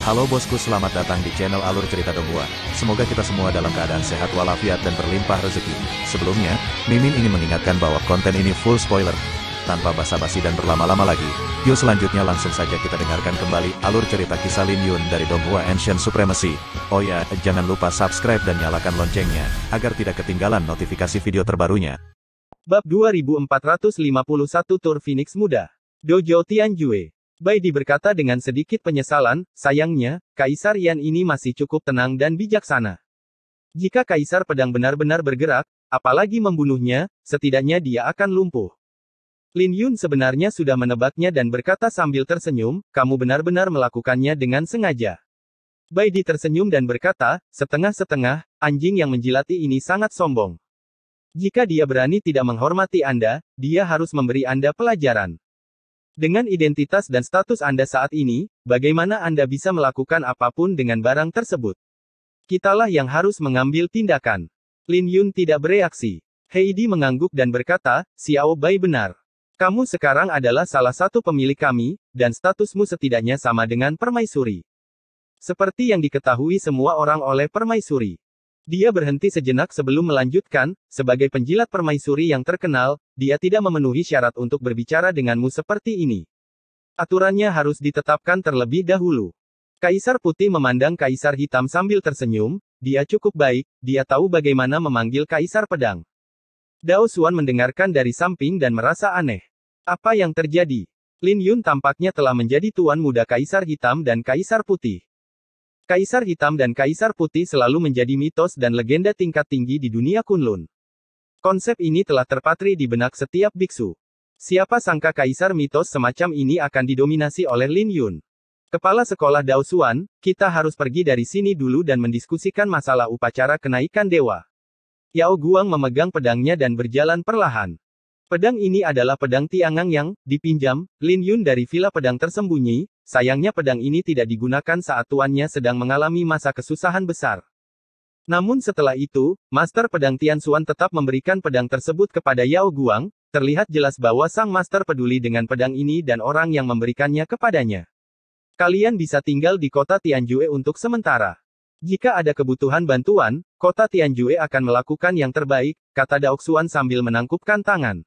Halo bosku, selamat datang di channel Alur Cerita Donghua. Semoga kita semua dalam keadaan sehat walafiat dan berlimpah rezeki. Sebelumnya, Mimin ingin mengingatkan bahwa konten ini full spoiler. Tanpa basa-basi dan berlama-lama lagi, yuk selanjutnya langsung saja kita dengarkan kembali alur cerita kisah Lin Yun dari Donghua Ancient Supremacy. Oh ya, jangan lupa subscribe dan nyalakan loncengnya, agar tidak ketinggalan notifikasi video terbarunya. Bab 2451 Tur Phoenix Muda. Dojo Tianjue. Bai Di berkata dengan sedikit penyesalan, sayangnya, Kaisar Yan ini masih cukup tenang dan bijaksana. Jika Kaisar Pedang benar-benar bergerak, apalagi membunuhnya, setidaknya dia akan lumpuh. Lin Yun sebenarnya sudah menebaknya dan berkata sambil tersenyum, kamu benar-benar melakukannya dengan sengaja. Bai Di tersenyum dan berkata, setengah-setengah, anjing yang menjilati ini sangat sombong. Jika dia berani tidak menghormati Anda, dia harus memberi Anda pelajaran. Dengan identitas dan status Anda saat ini, bagaimana Anda bisa melakukan apapun dengan barang tersebut? Kitalah yang harus mengambil tindakan. Lin Yun tidak bereaksi. Heidi mengangguk dan berkata, Xiao Bai benar. Kamu sekarang adalah salah satu pemilik kami, dan statusmu setidaknya sama dengan permaisuri. Seperti yang diketahui semua orang oleh permaisuri. Dia berhenti sejenak sebelum melanjutkan, sebagai penjilat permaisuri yang terkenal, dia tidak memenuhi syarat untuk berbicara denganmu seperti ini. Aturannya harus ditetapkan terlebih dahulu. Kaisar Putih memandang Kaisar Hitam sambil tersenyum, dia cukup baik, dia tahu bagaimana memanggil Kaisar Pedang. Dao Xuan mendengarkan dari samping dan merasa aneh. Apa yang terjadi? Lin Yun tampaknya telah menjadi tuan muda Kaisar Hitam dan Kaisar Putih. Kaisar Hitam dan Kaisar Putih selalu menjadi mitos dan legenda tingkat tinggi di dunia Kunlun. Konsep ini telah terpatri di benak setiap biksu. Siapa sangka Kaisar mitos semacam ini akan didominasi oleh Lin Yun. Kepala sekolah Dao Xuan, kita harus pergi dari sini dulu dan mendiskusikan masalah upacara kenaikan dewa. Yao Guang memegang pedangnya dan berjalan perlahan. Pedang ini adalah pedang Tiangang yang dipinjam Lin Yun dari villa pedang tersembunyi. Sayangnya pedang ini tidak digunakan saat tuannya sedang mengalami masa kesusahan besar. Namun setelah itu, Master Pedang Tian Xuan tetap memberikan pedang tersebut kepada Yao Guang. Terlihat jelas bahwa sang master peduli dengan pedang ini dan orang yang memberikannya kepadanya. Kalian bisa tinggal di kota Tianjue untuk sementara. Jika ada kebutuhan bantuan, kota Tianjue akan melakukan yang terbaik, kata Dao Xuan sambil menangkupkan tangan.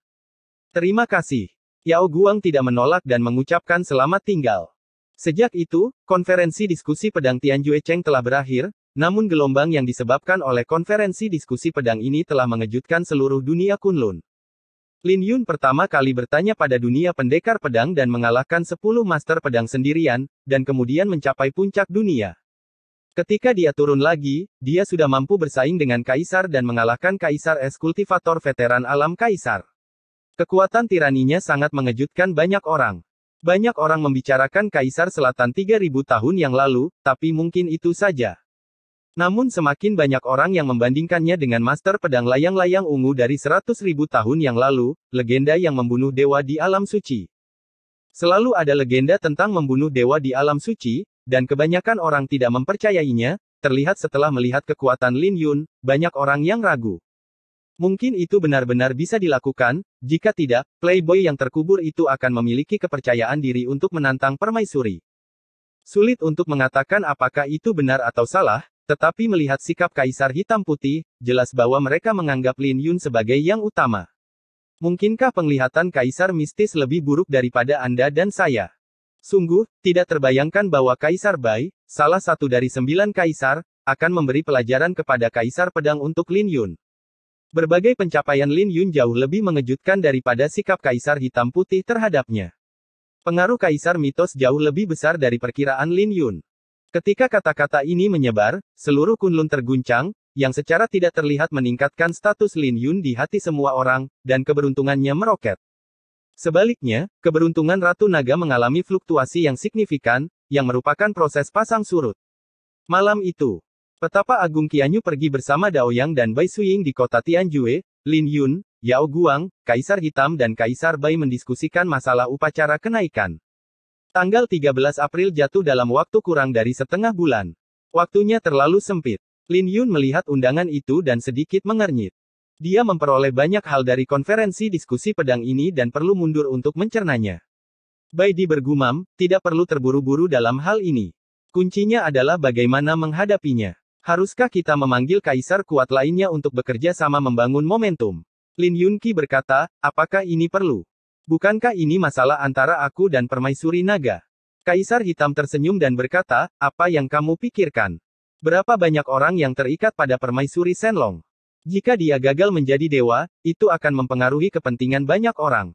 Terima kasih. Yao Guang tidak menolak dan mengucapkan selamat tinggal. Sejak itu, konferensi diskusi pedang Tianjue Cheng telah berakhir, namun gelombang yang disebabkan oleh konferensi diskusi pedang ini telah mengejutkan seluruh dunia Kunlun. Lin Yun pertama kali bertanya pada dunia pendekar pedang dan mengalahkan 10 master pedang sendirian, dan kemudian mencapai puncak dunia. Ketika dia turun lagi, dia sudah mampu bersaing dengan Kaisar dan mengalahkan Kaisar Es Kultivator veteran alam Kaisar. Kekuatan tiraninya sangat mengejutkan banyak orang. Banyak orang membicarakan Kaisar Selatan 3000 tahun yang lalu, tapi mungkin itu saja. Namun semakin banyak orang yang membandingkannya dengan Master Pedang Layang-Layang Ungu dari 100.000 tahun yang lalu, legenda yang membunuh dewa di alam suci. Selalu ada legenda tentang membunuh dewa di alam suci, dan kebanyakan orang tidak mempercayainya. Terlihat setelah melihat kekuatan Lin Yun, banyak orang yang ragu. Mungkin itu benar-benar bisa dilakukan, jika tidak, playboy yang terkubur itu akan memiliki kepercayaan diri untuk menantang permaisuri. Sulit untuk mengatakan apakah itu benar atau salah, tetapi melihat sikap Kaisar Hitam Putih, jelas bahwa mereka menganggap Lin Yun sebagai yang utama. Mungkinkah penglihatan Kaisar mistis lebih buruk daripada Anda dan saya? Sungguh, tidak terbayangkan bahwa Kaisar Bai, salah satu dari 9 kaisar, akan memberi pelajaran kepada Kaisar Pedang untuk Lin Yun. Berbagai pencapaian Lin Yun jauh lebih mengejutkan daripada sikap Kaisar Hitam Putih terhadapnya. Pengaruh Kaisar mitos jauh lebih besar dari perkiraan Lin Yun. Ketika kata-kata ini menyebar, seluruh Kunlun terguncang, yang secara tidak terlihat meningkatkan status Lin Yun di hati semua orang, dan keberuntungannya meroket. Sebaliknya, keberuntungan Ratu Naga mengalami fluktuasi yang signifikan, yang merupakan proses pasang surut. Malam itu, Petapa Agung Qianyu pergi bersama Dao Yang dan Bai Suying di kota Tianjue. Lin Yun, Yao Guang, Kaisar Hitam dan Kaisar Bai mendiskusikan masalah upacara kenaikan. Tanggal 13 April jatuh dalam waktu kurang dari setengah bulan. Waktunya terlalu sempit. Lin Yun melihat undangan itu dan sedikit mengernyit. Dia memperoleh banyak hal dari konferensi diskusi pedang ini dan perlu mundur untuk mencernanya. Bai Di bergumam, tidak perlu terburu-buru dalam hal ini. Kuncinya adalah bagaimana menghadapinya. Haruskah kita memanggil kaisar kuat lainnya untuk bekerja sama membangun momentum? Lin Yunqi berkata, apakah ini perlu? Bukankah ini masalah antara aku dan permaisuri naga? Kaisar hitam tersenyum dan berkata, apa yang kamu pikirkan? Berapa banyak orang yang terikat pada permaisuri Shenlong? Jika dia gagal menjadi dewa, itu akan mempengaruhi kepentingan banyak orang.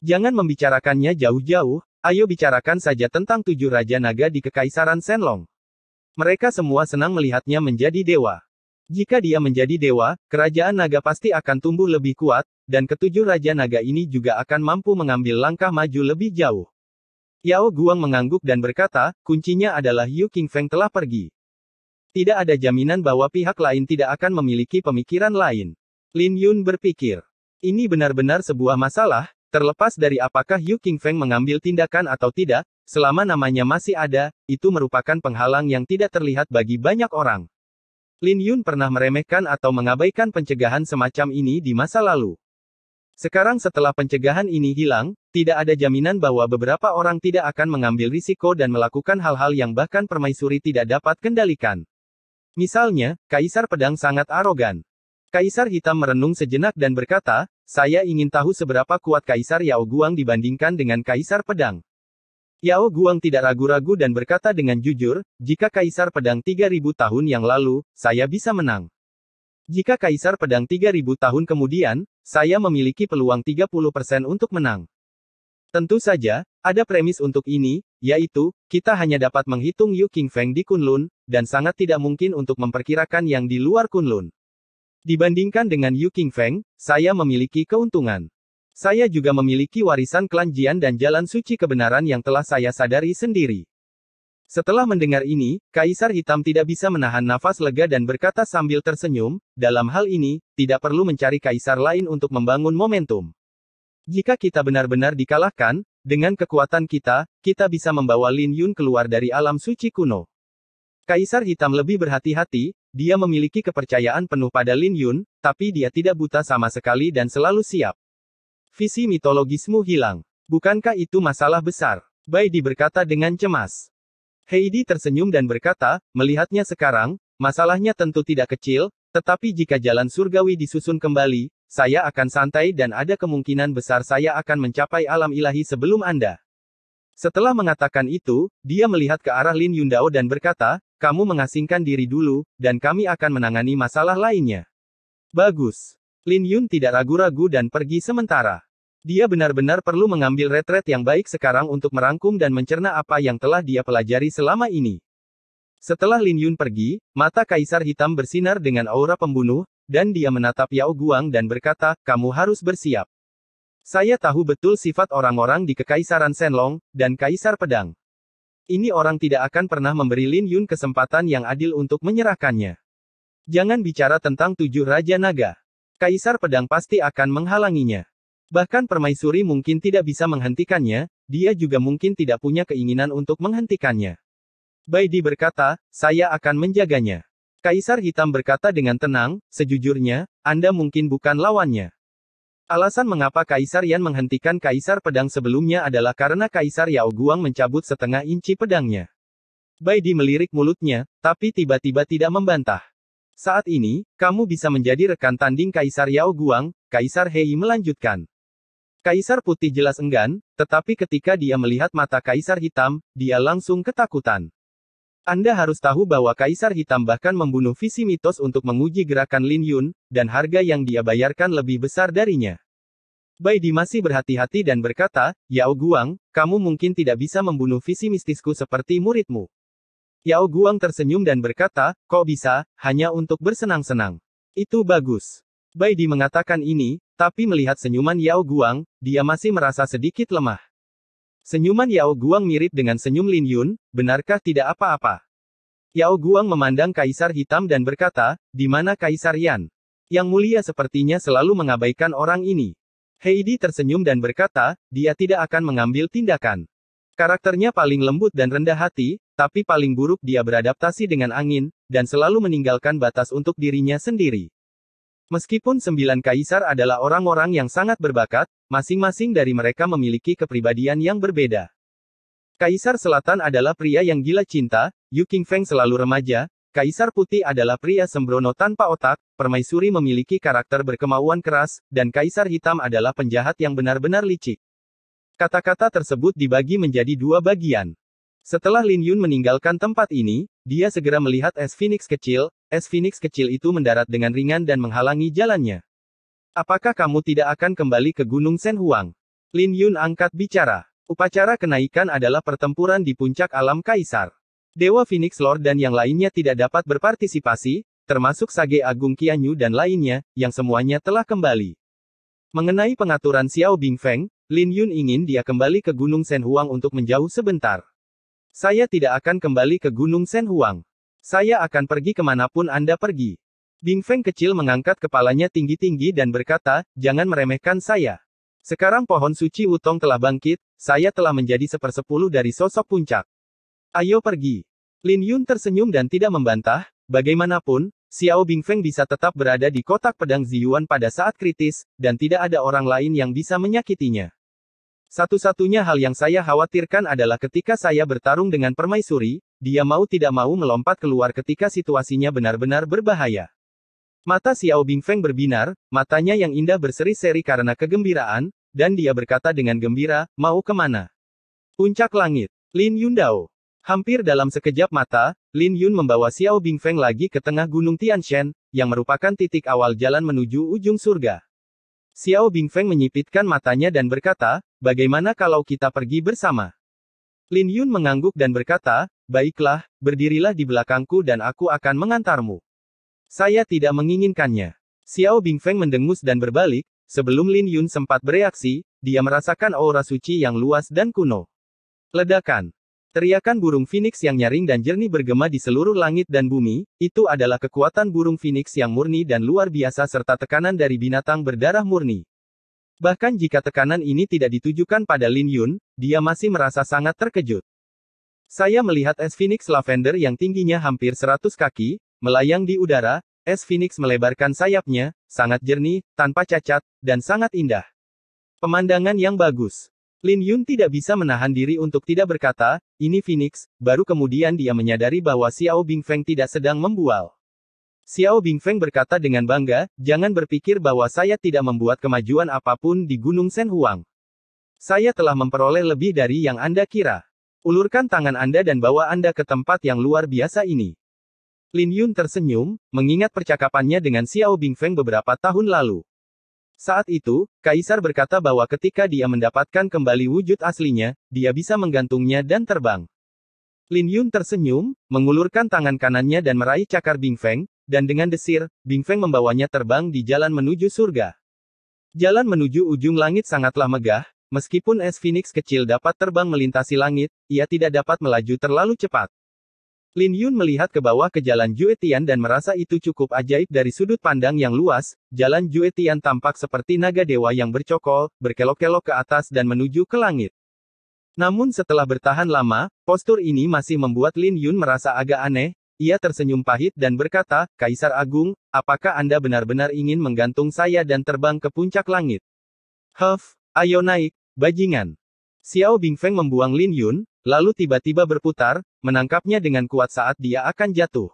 Jangan membicarakannya jauh-jauh, ayo bicarakan saja tentang 7 Raja Naga di Kekaisaran Shenlong. Mereka semua senang melihatnya menjadi dewa. Jika dia menjadi dewa, kerajaan naga pasti akan tumbuh lebih kuat, dan ketujuh Raja Naga ini juga akan mampu mengambil langkah maju lebih jauh. Yao Guang mengangguk dan berkata, kuncinya adalah Yu Qingfeng telah pergi. Tidak ada jaminan bahwa pihak lain tidak akan memiliki pemikiran lain. Lin Yun berpikir. Ini benar-benar sebuah masalah, terlepas dari apakah Yu Qingfeng mengambil tindakan atau tidak, selama namanya masih ada, itu merupakan penghalang yang tidak terlihat bagi banyak orang. Lin Yun pernah meremehkan atau mengabaikan pencegahan semacam ini di masa lalu. Sekarang setelah pencegahan ini hilang, tidak ada jaminan bahwa beberapa orang tidak akan mengambil risiko dan melakukan hal-hal yang bahkan permaisuri tidak dapat kendalikan. Misalnya, Kaisar Pedang sangat arogan. Kaisar Hitam merenung sejenak dan berkata, saya ingin tahu seberapa kuat Kaisar Yao Guang dibandingkan dengan Kaisar Pedang. Yao Guang tidak ragu-ragu dan berkata dengan jujur, jika Kaisar Pedang 3000 tahun yang lalu, saya bisa menang. Jika Kaisar Pedang 3000 tahun kemudian, saya memiliki peluang 30% untuk menang. Tentu saja, ada premis untuk ini, yaitu, kita hanya dapat menghitung Yu Qingfeng di Kunlun, dan sangat tidak mungkin untuk memperkirakan yang di luar Kunlun. Dibandingkan dengan Yu Qingfeng, saya memiliki keuntungan. Saya juga memiliki warisan klan Jian dan jalan suci kebenaran yang telah saya sadari sendiri. Setelah mendengar ini, Kaisar Hitam tidak bisa menahan nafas lega dan berkata sambil tersenyum, dalam hal ini, tidak perlu mencari kaisar lain untuk membangun momentum. Jika kita benar-benar dikalahkan, dengan kekuatan kita, kita bisa membawa Lin Yun keluar dari alam suci kuno. Kaisar Hitam lebih berhati-hati, dia memiliki kepercayaan penuh pada Lin Yun, tapi dia tidak buta sama sekali dan selalu siap. Visi mitologismu hilang. Bukankah itu masalah besar? Bai Di berkata dengan cemas. Heidi tersenyum dan berkata, melihatnya sekarang, masalahnya tentu tidak kecil, tetapi jika jalan surgawi disusun kembali, saya akan santai dan ada kemungkinan besar saya akan mencapai alam ilahi sebelum Anda. Setelah mengatakan itu, dia melihat ke arah Lin Yundao dan berkata, kamu mengasingkan diri dulu, dan kami akan menangani masalah lainnya. Bagus. Lin Yun tidak ragu-ragu dan pergi sementara. Dia benar-benar perlu mengambil retret yang baik sekarang untuk merangkum dan mencerna apa yang telah dia pelajari selama ini. Setelah Lin Yun pergi, mata Kaisar Hitam bersinar dengan aura pembunuh, dan dia menatap Yao Guang dan berkata, kamu harus bersiap. Saya tahu betul sifat orang-orang di Kekaisaran Shenlong, dan Kaisar Pedang. Ini orang tidak akan pernah memberi Lin Yun kesempatan yang adil untuk menyerahkannya. Jangan bicara tentang 7 Raja Naga. Kaisar Pedang pasti akan menghalanginya. Bahkan permaisuri mungkin tidak bisa menghentikannya, dia juga mungkin tidak punya keinginan untuk menghentikannya. Bai Di berkata, saya akan menjaganya. Kaisar Hitam berkata dengan tenang, sejujurnya, Anda mungkin bukan lawannya. Alasan mengapa Kaisar Yan menghentikan Kaisar Pedang sebelumnya adalah karena Kaisar Yao Guang mencabut setengah inci pedangnya. Bai Di melirik mulutnya, tapi tiba-tiba tidak membantah. Saat ini, kamu bisa menjadi rekan tanding Kaisar Yao Guang, Kaisar Hei melanjutkan. Kaisar Putih jelas enggan, tetapi ketika dia melihat mata Kaisar Hitam, dia langsung ketakutan. Anda harus tahu bahwa Kaisar Hitam bahkan membunuh visi mitos untuk menguji gerakan Lin Yun, dan harga yang dia bayarkan lebih besar darinya. Bai Di masih berhati-hati dan berkata, Yao Guang, kamu mungkin tidak bisa membunuh visi mistisku seperti muridmu. Yao Guang tersenyum dan berkata, kok bisa, hanya untuk bersenang-senang. Itu bagus. Bai Di mengatakan ini, tapi melihat senyuman Yao Guang, dia masih merasa sedikit lemah. Senyuman Yao Guang mirip dengan senyum Lin Yun, benarkah tidak apa-apa? Yao Guang memandang Kaisar Hitam dan berkata, di mana Kaisar Yan? Yang mulia sepertinya selalu mengabaikan orang ini. Heidi tersenyum dan berkata, dia tidak akan mengambil tindakan. Karakternya paling lembut dan rendah hati, tapi paling buruk dia beradaptasi dengan angin, dan selalu meninggalkan batas untuk dirinya sendiri. Meskipun 9 kaisar adalah orang-orang yang sangat berbakat, masing-masing dari mereka memiliki kepribadian yang berbeda. Kaisar Selatan adalah pria yang gila cinta, Yu Qingfeng selalu remaja, Kaisar Putih adalah pria sembrono tanpa otak, Permaisuri memiliki karakter berkemauan keras, dan Kaisar Hitam adalah penjahat yang benar-benar licik. Kata-kata tersebut dibagi menjadi dua bagian. Setelah Lin Yun meninggalkan tempat ini, dia segera melihat es Phoenix kecil. Es Phoenix kecil itu mendarat dengan ringan dan menghalangi jalannya. Apakah kamu tidak akan kembali ke Gunung Shen Huang? Lin Yun angkat bicara. Upacara kenaikan adalah pertempuran di puncak alam Kaisar. Dewa Phoenix Lord dan yang lainnya tidak dapat berpartisipasi, termasuk Sage Agung Qianyu dan lainnya, yang semuanya telah kembali. Mengenai pengaturan Xiao Bingfeng, Lin Yun ingin dia kembali ke Gunung Shen Huang untuk menjauh sebentar. Saya tidak akan kembali ke Gunung Shen Huang. Saya akan pergi kemanapun Anda pergi. Bingfeng kecil mengangkat kepalanya tinggi-tinggi dan berkata, jangan meremehkan saya. Sekarang pohon suci Wutong telah bangkit, saya telah menjadi 1/10 dari sosok puncak. Ayo pergi. Lin Yun tersenyum dan tidak membantah, bagaimanapun, Xiao Bingfeng bisa tetap berada di kotak pedang Ziyuan pada saat kritis, dan tidak ada orang lain yang bisa menyakitinya. Satu-satunya hal yang saya khawatirkan adalah ketika saya bertarung dengan Permaisuri, dia mau tidak mau melompat keluar ketika situasinya benar-benar berbahaya. Mata Xiao Bingfeng berbinar, matanya yang indah berseri-seri karena kegembiraan, dan dia berkata dengan gembira, mau kemana? Puncak langit. Lin Yun Dao. Hampir dalam sekejap mata, Lin Yun membawa Xiao Bingfeng lagi ke tengah Gunung Tianshan, yang merupakan titik awal jalan menuju ujung surga. Xiao Bingfeng menyipitkan matanya dan berkata, bagaimana kalau kita pergi bersama? Lin Yun mengangguk dan berkata, baiklah, berdirilah di belakangku dan aku akan mengantarmu. Saya tidak menginginkannya. Xiao Bingfeng mendengus dan berbalik, sebelum Lin Yun sempat bereaksi, dia merasakan aura suci yang luas dan kuno. Ledakan. Teriakan burung Phoenix yang nyaring dan jernih bergema di seluruh langit dan bumi, itu adalah kekuatan burung Phoenix yang murni dan luar biasa serta tekanan dari binatang berdarah murni. Bahkan jika tekanan ini tidak ditujukan pada Lin Yun, dia masih merasa sangat terkejut. Saya melihat es Phoenix lavender yang tingginya hampir 100 kaki, melayang di udara, es Phoenix melebarkan sayapnya, sangat jernih, tanpa cacat, dan sangat indah. Pemandangan yang bagus. Lin Yun tidak bisa menahan diri untuk tidak berkata, ini Phoenix, baru kemudian dia menyadari bahwa Xiao Bingfeng tidak sedang membual. Xiao Bingfeng berkata dengan bangga, jangan berpikir bahwa saya tidak membuat kemajuan apapun di Gunung Shen Huang. Saya telah memperoleh lebih dari yang Anda kira. Ulurkan tangan Anda dan bawa Anda ke tempat yang luar biasa ini. Lin Yun tersenyum, mengingat percakapannya dengan Xiao Bingfeng beberapa tahun lalu. Saat itu, Kaisar berkata bahwa ketika dia mendapatkan kembali wujud aslinya, dia bisa menggantungnya dan terbang. Lin Yun tersenyum, mengulurkan tangan kanannya dan meraih cakar Bingfeng, dan dengan desir, Bingfeng membawanya terbang di jalan menuju surga. Jalan menuju ujung langit sangatlah megah, meskipun es Phoenix kecil dapat terbang melintasi langit, ia tidak dapat melaju terlalu cepat. Lin Yun melihat ke bawah ke jalan Juetian dan merasa itu cukup ajaib dari sudut pandang yang luas. Jalan Juetian tampak seperti naga dewa yang bercokol, berkelok-kelok ke atas dan menuju ke langit. Namun setelah bertahan lama, postur ini masih membuat Lin Yun merasa agak aneh. Ia tersenyum pahit dan berkata, Kaisar Agung, apakah Anda benar-benar ingin menggantung saya dan terbang ke puncak langit? Huff, ayo naik, bajingan. Xiao Bingfeng membuang Lin Yun, lalu tiba-tiba berputar, menangkapnya dengan kuat saat dia akan jatuh.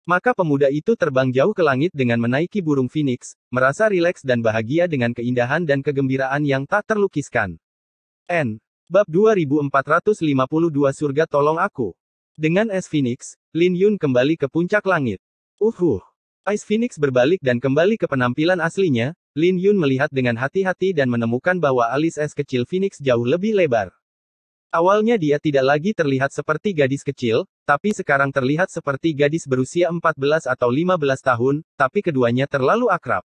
Maka pemuda itu terbang jauh ke langit dengan menaiki burung Phoenix, merasa rileks dan bahagia dengan keindahan dan kegembiraan yang tak terlukiskan. Bab 2452 Surga Tolong Aku. Dengan es Phoenix, Lin Yun kembali ke puncak langit. Ice Phoenix berbalik dan kembali ke penampilan aslinya. Lin Yun melihat dengan hati-hati dan menemukan bahwa alis es kecil Phoenix jauh lebih lebar. Awalnya dia tidak lagi terlihat seperti gadis kecil, tapi sekarang terlihat seperti gadis berusia 14 atau 15 tahun, tapi keduanya terlalu akrab.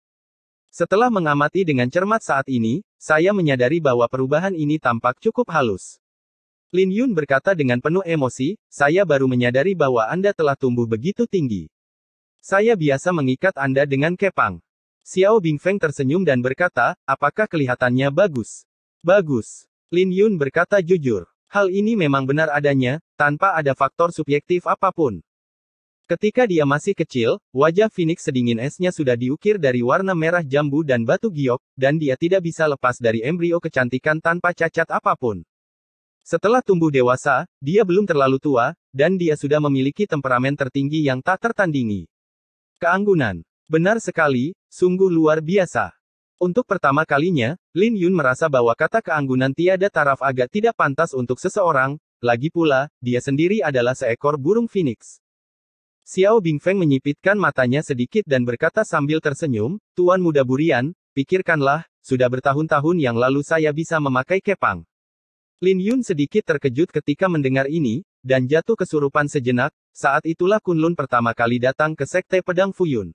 Setelah mengamati dengan cermat saat ini, saya menyadari bahwa perubahan ini tampak cukup halus. Lin Yun berkata dengan penuh emosi, saya baru menyadari bahwa Anda telah tumbuh begitu tinggi. Saya biasa mengikat Anda dengan kepang. Xiao Bingfeng tersenyum dan berkata, apakah kelihatannya bagus? Bagus. Lin Yun berkata jujur. Hal ini memang benar adanya, tanpa ada faktor subjektif apapun. Ketika dia masih kecil, wajah Phoenix sedingin esnya sudah diukir dari warna merah jambu dan batu giok, dan dia tidak bisa lepas dari embrio kecantikan tanpa cacat apapun. Setelah tumbuh dewasa, dia belum terlalu tua, dan dia sudah memiliki temperamen tertinggi yang tak tertandingi. Keanggunan. Benar sekali, sungguh luar biasa. Untuk pertama kalinya, Lin Yun merasa bahwa kata keanggunan tiada taraf agak tidak pantas untuk seseorang, lagi pula, dia sendiri adalah seekor burung phoenix. Xiao Bingfeng menyipitkan matanya sedikit dan berkata sambil tersenyum, Tuan Muda Burian, pikirkanlah, sudah bertahun-tahun yang lalu saya bisa memakai kepang. Lin Yun sedikit terkejut ketika mendengar ini, dan jatuh kesurupan sejenak, saat itulah Kunlun pertama kali datang ke Sekte Pedang Fuyun.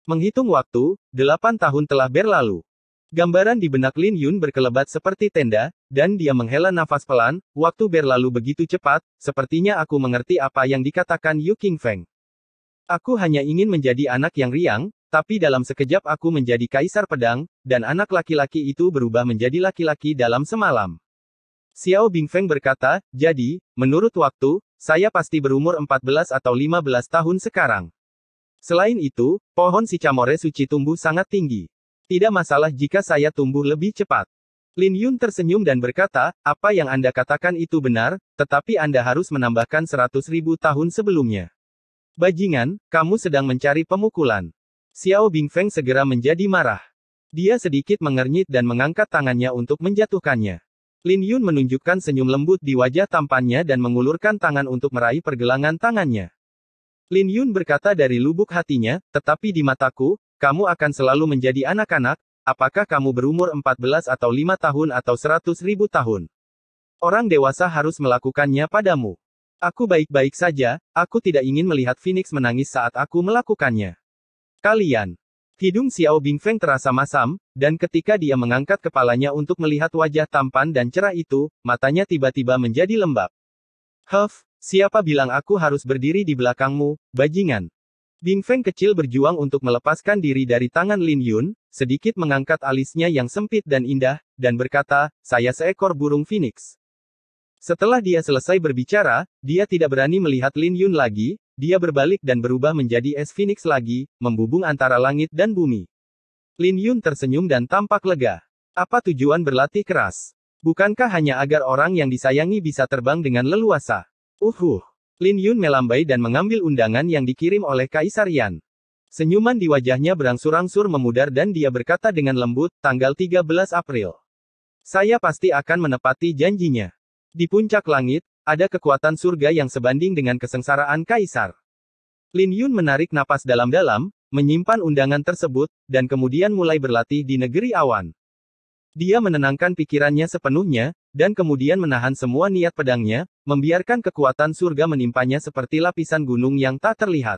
Menghitung waktu, 8 tahun telah berlalu. Gambaran di benak Lin Yun berkelebat seperti tenda, dan dia menghela nafas pelan, waktu berlalu begitu cepat, sepertinya aku mengerti apa yang dikatakan Yu Qingfeng. Aku hanya ingin menjadi anak yang riang, tapi dalam sekejap aku menjadi kaisar pedang, dan anak laki-laki itu berubah menjadi laki-laki dalam semalam. Xiao Bingfeng berkata, jadi, menurut waktu, saya pasti berumur 14 atau 15 tahun sekarang. Selain itu, pohon Sicamore suci tumbuh sangat tinggi. Tidak masalah jika saya tumbuh lebih cepat. Lin Yun tersenyum dan berkata, apa yang Anda katakan itu benar, tetapi Anda harus menambahkan 100.000 tahun sebelumnya. Bajingan, kamu sedang mencari pemukulan. Xiao Bingfeng segera menjadi marah. Dia sedikit mengernyit dan mengangkat tangannya untuk menjatuhkannya. Lin Yun menunjukkan senyum lembut di wajah tampannya dan mengulurkan tangan untuk meraih pergelangan tangannya. Lin Yun berkata dari lubuk hatinya, tetapi di mataku, kamu akan selalu menjadi anak-anak, apakah kamu berumur 14 atau 5 tahun atau 100.000 tahun. Orang dewasa harus melakukannya padamu. Aku baik-baik saja, aku tidak ingin melihat Phoenix menangis saat aku melakukannya. Kalian. Hidung Xiao Bingfeng terasa masam, dan ketika dia mengangkat kepalanya untuk melihat wajah tampan dan cerah itu, matanya tiba-tiba menjadi lembab. Huff, siapa bilang aku harus berdiri di belakangmu, bajingan? Bingfeng kecil berjuang untuk melepaskan diri dari tangan Lin Yun, sedikit mengangkat alisnya yang sempit dan indah, dan berkata, saya seekor burung phoenix. Setelah dia selesai berbicara, dia tidak berani melihat Lin Yun lagi, dia berbalik dan berubah menjadi es phoenix lagi, membubung antara langit dan bumi. Lin Yun tersenyum dan tampak lega. Apa tujuan berlatih keras? Bukankah hanya agar orang yang disayangi bisa terbang dengan leluasa? Lin Yun melambai dan mengambil undangan yang dikirim oleh Kaisar Yan. Senyuman di wajahnya berangsur-angsur memudar dan dia berkata dengan lembut, tanggal 13 April. Saya pasti akan menepati janjinya. Di puncak langit, ada kekuatan surga yang sebanding dengan kesengsaraan Kaisar. Lin Yun menarik napas dalam-dalam, menyimpan undangan tersebut, dan kemudian mulai berlatih di negeri awan. Dia menenangkan pikirannya sepenuhnya, dan kemudian menahan semua niat pedangnya, membiarkan kekuatan surga menimpanya seperti lapisan gunung yang tak terlihat.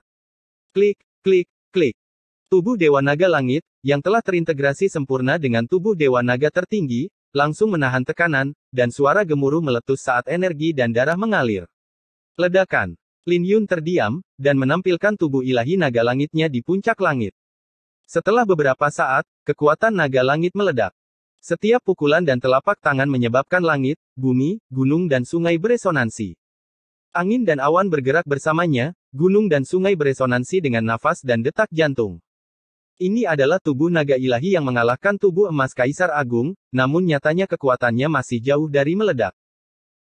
Klik, klik, klik. Tubuh Dewa Naga Langit, yang telah terintegrasi sempurna dengan tubuh Dewa Naga tertinggi, langsung menahan tekanan, dan suara gemuruh meletus saat energi dan darah mengalir. Ledakan. Lin Yun terdiam, dan menampilkan tubuh ilahi naga langitnya di puncak langit. Setelah beberapa saat, kekuatan naga langit meledak. Setiap pukulan dan telapak tangan menyebabkan langit, bumi, gunung dan sungai beresonansi. Angin dan awan bergerak bersamanya, gunung dan sungai beresonansi dengan nafas dan detak jantung. Ini adalah tubuh naga ilahi yang mengalahkan tubuh emas Kaisar Agung, namun nyatanya kekuatannya masih jauh dari meledak.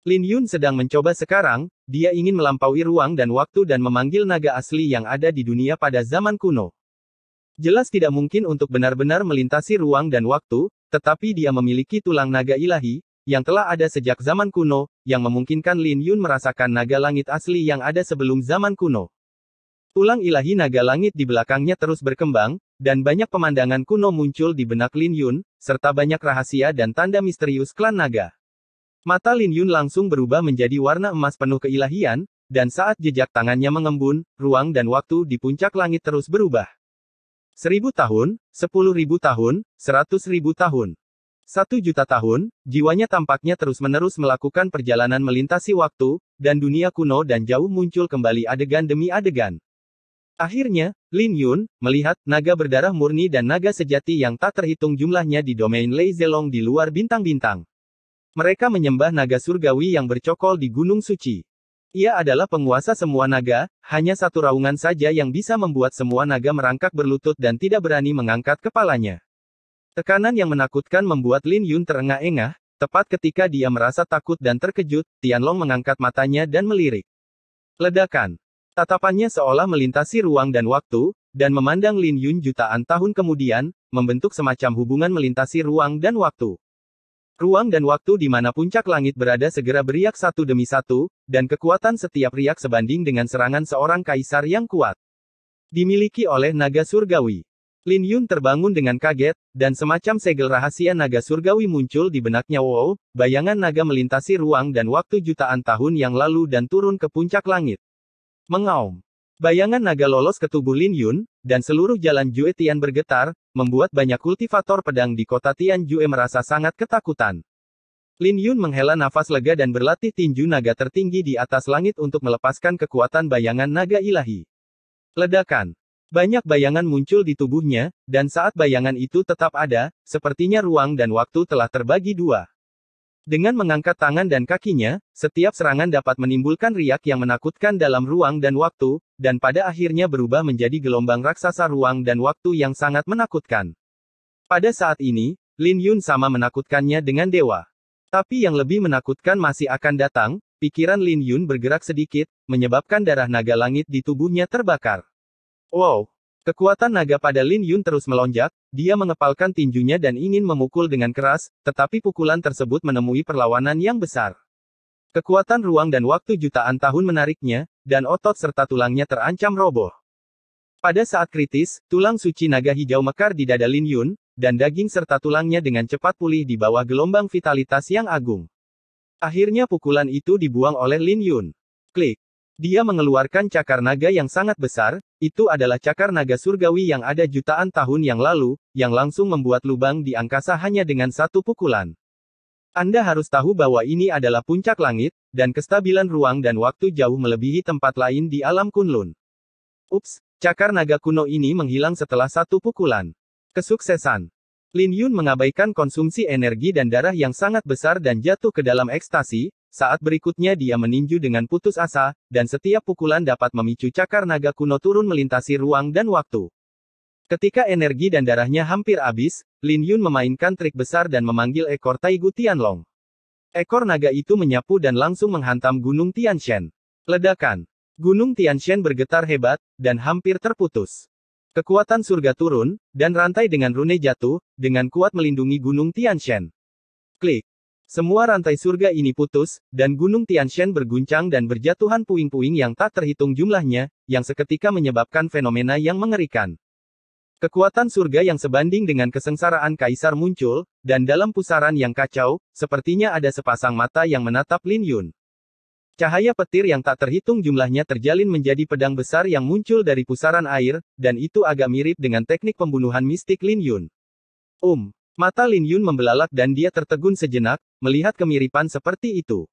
Lin Yun sedang mencoba sekarang, dia ingin melampaui ruang dan waktu dan memanggil naga asli yang ada di dunia pada zaman kuno. Jelas tidak mungkin untuk benar-benar melintasi ruang dan waktu, tetapi dia memiliki tulang naga ilahi, yang telah ada sejak zaman kuno, yang memungkinkan Lin Yun merasakan naga langit asli yang ada sebelum zaman kuno. Tulang ilahi naga langit di belakangnya terus berkembang, dan banyak pemandangan kuno muncul di benak Lin Yun, serta banyak rahasia dan tanda misterius klan naga. Mata Lin Yun langsung berubah menjadi warna emas penuh keilahian, dan saat jejak tangannya mengembun, ruang dan waktu di puncak langit terus berubah. 1000 tahun, 10.000 tahun, 100.000 tahun. 1.000.000 tahun, jiwanya tampaknya terus-menerus melakukan perjalanan melintasi waktu, dan dunia kuno dan jauh muncul kembali adegan demi adegan. Akhirnya, Lin Yun, melihat, naga berdarah murni dan naga sejati yang tak terhitung jumlahnya di domain Lei Zelong di luar bintang-bintang. Mereka menyembah naga surgawi yang bercokol di Gunung Suci. Ia adalah penguasa semua naga, hanya satu raungan saja yang bisa membuat semua naga merangkak berlutut dan tidak berani mengangkat kepalanya. Tekanan yang menakutkan membuat Lin Yun terengah-engah, Tepat ketika dia merasa takut dan terkejut, Tianlong mengangkat matanya dan melirik. Ledakan. Tatapannya seolah melintasi ruang dan waktu, dan memandang Lin Yun jutaan tahun kemudian, membentuk semacam hubungan melintasi ruang dan waktu. Ruang dan waktu di mana puncak langit berada segera beriak satu demi satu, dan kekuatan setiap riak sebanding dengan serangan seorang kaisar yang kuat. Dimiliki oleh naga surgawi. Lin Yun terbangun dengan kaget, dan semacam segel rahasia naga surgawi muncul di benaknya. Wow, bayangan naga melintasi ruang dan waktu jutaan tahun yang lalu dan turun ke puncak langit. Mengaum. Bayangan naga lolos ke tubuh Lin Yun, dan seluruh jalan Jue Tian bergetar, membuat banyak kultivator pedang di kota Tian Jue merasa sangat ketakutan. Lin Yun menghela nafas lega dan berlatih tinju naga tertinggi di atas langit untuk melepaskan kekuatan bayangan naga ilahi. Ledakan. Banyak bayangan muncul di tubuhnya, dan saat bayangan itu tetap ada, sepertinya ruang dan waktu telah terbagi dua. Dengan mengangkat tangan dan kakinya, setiap serangan dapat menimbulkan riak yang menakutkan dalam ruang dan waktu, dan pada akhirnya berubah menjadi gelombang raksasa ruang dan waktu yang sangat menakutkan. Pada saat ini, Lin Yun sama menakutkannya dengan dewa. Tapi yang lebih menakutkan masih akan datang, pikiran Lin Yun bergerak sedikit, menyebabkan darah naga langit di tubuhnya terbakar. Wow! Kekuatan naga pada Lin Yun terus melonjak, dia mengepalkan tinjunya dan ingin memukul dengan keras, tetapi pukulan tersebut menemui perlawanan yang besar. Kekuatan ruang dan waktu jutaan tahun menariknya, dan otot serta tulangnya terancam roboh. Pada saat kritis, tulang suci naga hijau mekar di dada Lin Yun, dan daging serta tulangnya dengan cepat pulih di bawah gelombang vitalitas yang agung. Akhirnya pukulan itu dibuang oleh Lin Yun. Klik. Dia mengeluarkan cakar naga yang sangat besar, itu adalah cakar naga surgawi yang ada jutaan tahun yang lalu, yang langsung membuat lubang di angkasa hanya dengan satu pukulan. Anda harus tahu bahwa ini adalah puncak langit, dan kestabilan ruang dan waktu jauh melebihi tempat lain di alam Kunlun. Ups, cakar naga kuno ini menghilang setelah satu pukulan. Kesuksesan. Lin Yun mengabaikan konsumsi energi dan darah yang sangat besar dan jatuh ke dalam ekstasi. Saat berikutnya dia meninju dengan putus asa, dan setiap pukulan dapat memicu cakar naga kuno turun melintasi ruang dan waktu. Ketika energi dan darahnya hampir habis, Lin Yun memainkan trik besar dan memanggil ekor Taigu Tianlong. Ekor naga itu menyapu dan langsung menghantam Gunung Tianshan. Ledakan. Gunung Tianshan bergetar hebat, dan hampir terputus. Kekuatan surga turun, dan rantai dengan rune jatuh, dengan kuat melindungi Gunung Tianshan. Klik. Semua rantai surga ini putus, dan Gunung Tianshan berguncang dan berjatuhan puing-puing yang tak terhitung jumlahnya, yang seketika menyebabkan fenomena yang mengerikan. Kekuatan surga yang sebanding dengan kesengsaraan kaisar muncul, dan dalam pusaran yang kacau, sepertinya ada sepasang mata yang menatap Lin Yun. Cahaya petir yang tak terhitung jumlahnya terjalin menjadi pedang besar yang muncul dari pusaran air, dan itu agak mirip dengan teknik pembunuhan mistik Lin Yun. Mata Lin Yun membelalak dan dia tertegun sejenak, melihat kemiripan seperti itu.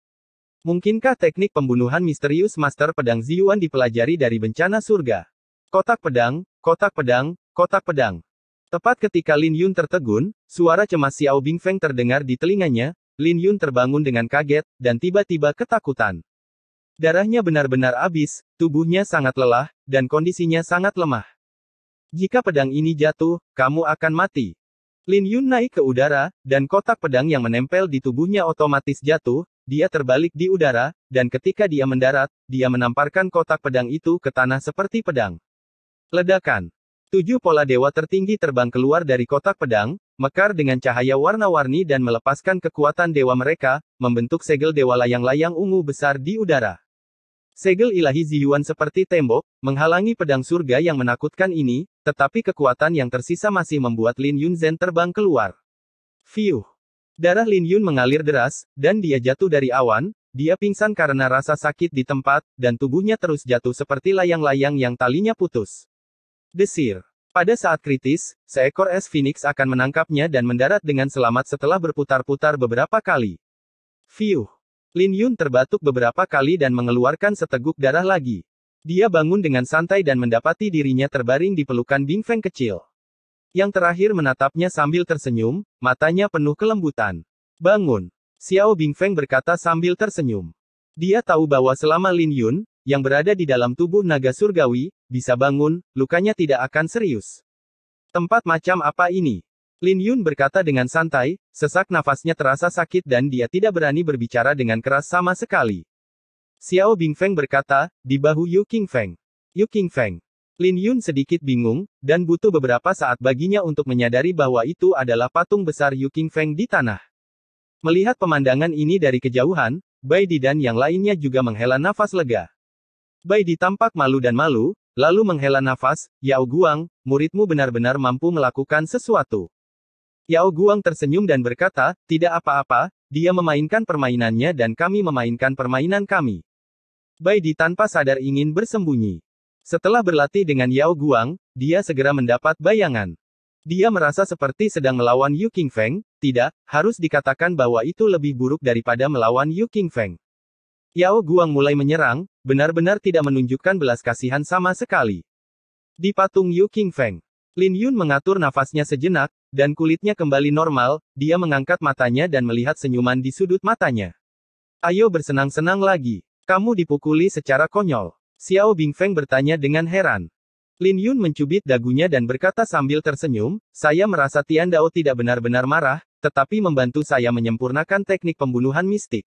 Mungkinkah teknik pembunuhan misterius Master Pedang Ziyuan dipelajari dari bencana surga? Kotak pedang, kotak pedang, kotak pedang. Tepat ketika Lin Yun tertegun, suara cemas Xiao Bingfeng terdengar di telinganya. Lin Yun terbangun dengan kaget, dan tiba-tiba ketakutan. Darahnya benar-benar habis, tubuhnya sangat lelah, dan kondisinya sangat lemah. Jika pedang ini jatuh, kamu akan mati. Lin Yun naik ke udara, dan kotak pedang yang menempel di tubuhnya otomatis jatuh, dia terbalik di udara, dan ketika dia mendarat, dia menamparkan kotak pedang itu ke tanah seperti pedang. Ledakan. 7 pola dewa tertinggi terbang keluar dari kotak pedang, mekar dengan cahaya warna-warni dan melepaskan kekuatan dewa mereka, membentuk segel dewa layang-layang ungu besar di udara. Segel ilahi Ziyuan seperti tembok, menghalangi pedang surga yang menakutkan ini, tetapi kekuatan yang tersisa masih membuat Lin Yun Zhen terbang keluar. Fiuh. Darah Lin Yun mengalir deras, dan dia jatuh dari awan, dia pingsan karena rasa sakit di tempat, dan tubuhnya terus jatuh seperti layang-layang yang talinya putus. Desir. Pada saat kritis, seekor es Phoenix akan menangkapnya dan mendarat dengan selamat setelah berputar-putar beberapa kali. Fiuh. Lin Yun terbatuk beberapa kali dan mengeluarkan seteguk darah lagi. Dia bangun dengan santai dan mendapati dirinya terbaring di pelukan Bingfeng kecil. Yang terakhir menatapnya sambil tersenyum, matanya penuh kelembutan. Bangun. Xiao Bingfeng berkata sambil tersenyum. Dia tahu bahwa selama Lin Yun, yang berada di dalam tubuh naga surgawi, bisa bangun, lukanya tidak akan serius. Tempat macam apa ini? Lin Yun berkata dengan santai, sesak nafasnya terasa sakit dan dia tidak berani berbicara dengan keras sama sekali. Xiao Bingfeng berkata, di bahu Yu Qingfeng. Yu Qingfeng. Lin Yun sedikit bingung, dan butuh beberapa saat baginya untuk menyadari bahwa itu adalah patung besar Yu Qingfeng di tanah. Melihat pemandangan ini dari kejauhan, Bai Di dan yang lainnya juga menghela nafas lega. Bai Di tampak malu dan malu, lalu menghela nafas, Yao Guang, muridmu benar-benar mampu melakukan sesuatu. Yao Guang tersenyum dan berkata, tidak apa-apa, dia memainkan permainannya dan kami memainkan permainan kami. Bai Di tanpa sadar ingin bersembunyi. Setelah berlatih dengan Yao Guang, dia segera mendapat bayangan. Dia merasa seperti sedang melawan Yu Qingfeng, tidak, harus dikatakan bahwa itu lebih buruk daripada melawan Yu Qingfeng. Yao Guang mulai menyerang, benar-benar tidak menunjukkan belas kasihan sama sekali. Di patung Yu Qingfeng, Lin Yun mengatur nafasnya sejenak, dan kulitnya kembali normal, dia mengangkat matanya dan melihat senyuman di sudut matanya. Ayo bersenang-senang lagi. Kamu dipukuli secara konyol. Xiao Bingfeng bertanya dengan heran. Lin Yun mencubit dagunya dan berkata sambil tersenyum, saya merasa Tian Dao tidak benar-benar marah, tetapi membantu saya menyempurnakan teknik pembunuhan mistik.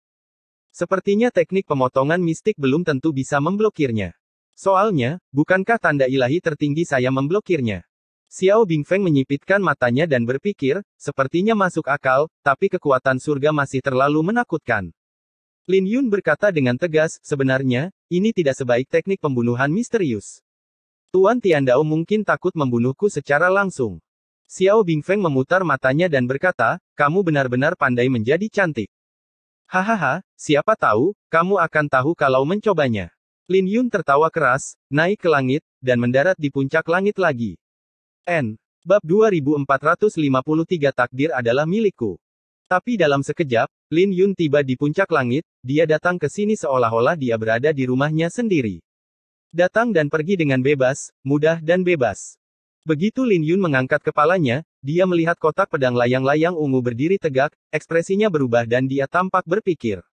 Sepertinya teknik pemotongan mistik belum tentu bisa memblokirnya. Soalnya, bukankah tanda ilahi tertinggi saya memblokirnya? Xiao Bingfeng menyipitkan matanya dan berpikir, sepertinya masuk akal, tapi kekuatan surga masih terlalu menakutkan. Lin Yun berkata dengan tegas, sebenarnya, ini tidak sebaik teknik pembunuhan misterius. Tuan Tian Dao mungkin takut membunuhku secara langsung. Xiao Bingfeng memutar matanya dan berkata, kamu benar-benar pandai menjadi cantik. Hahaha, siapa tahu, kamu akan tahu kalau mencobanya. Lin Yun tertawa keras, naik ke langit, dan mendarat di puncak langit lagi. Bab 2453 takdir adalah milikku. Tapi dalam sekejap, Lin Yun tiba di puncak langit, dia datang ke sini seolah-olah dia berada di rumahnya sendiri. Datang dan pergi dengan bebas, mudah dan bebas. Begitu Lin Yun mengangkat kepalanya, dia melihat kotak pedang layang-layang ungu berdiri tegak, ekspresinya berubah dan dia tampak berpikir.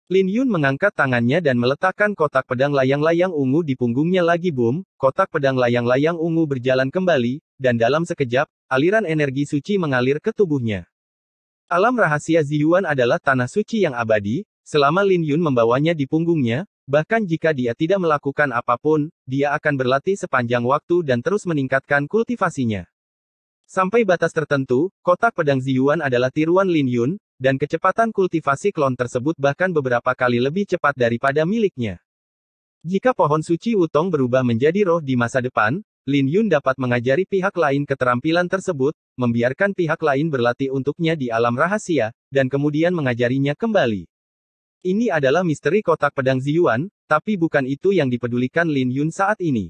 Lin Yun mengangkat tangannya dan meletakkan kotak pedang layang-layang ungu di punggungnya lagi boom, kotak pedang layang-layang ungu berjalan kembali, dan dalam sekejap, aliran energi suci mengalir ke tubuhnya. Alam rahasia Ziyuan adalah tanah suci yang abadi, selama Lin Yun membawanya di punggungnya, bahkan jika dia tidak melakukan apapun, dia akan berlatih sepanjang waktu dan terus meningkatkan kultivasinya. Sampai batas tertentu, kotak pedang Ziyuan adalah tiruan Lin Yun, dan kecepatan kultivasi klon tersebut bahkan beberapa kali lebih cepat daripada miliknya. Jika pohon suci Wutong berubah menjadi roh di masa depan, Lin Yun dapat mengajari pihak lain keterampilan tersebut, membiarkan pihak lain berlatih untuknya di alam rahasia, dan kemudian mengajarinya kembali. Ini adalah misteri kotak pedang Ziyuan, tapi bukan itu yang dipedulikan Lin Yun saat ini.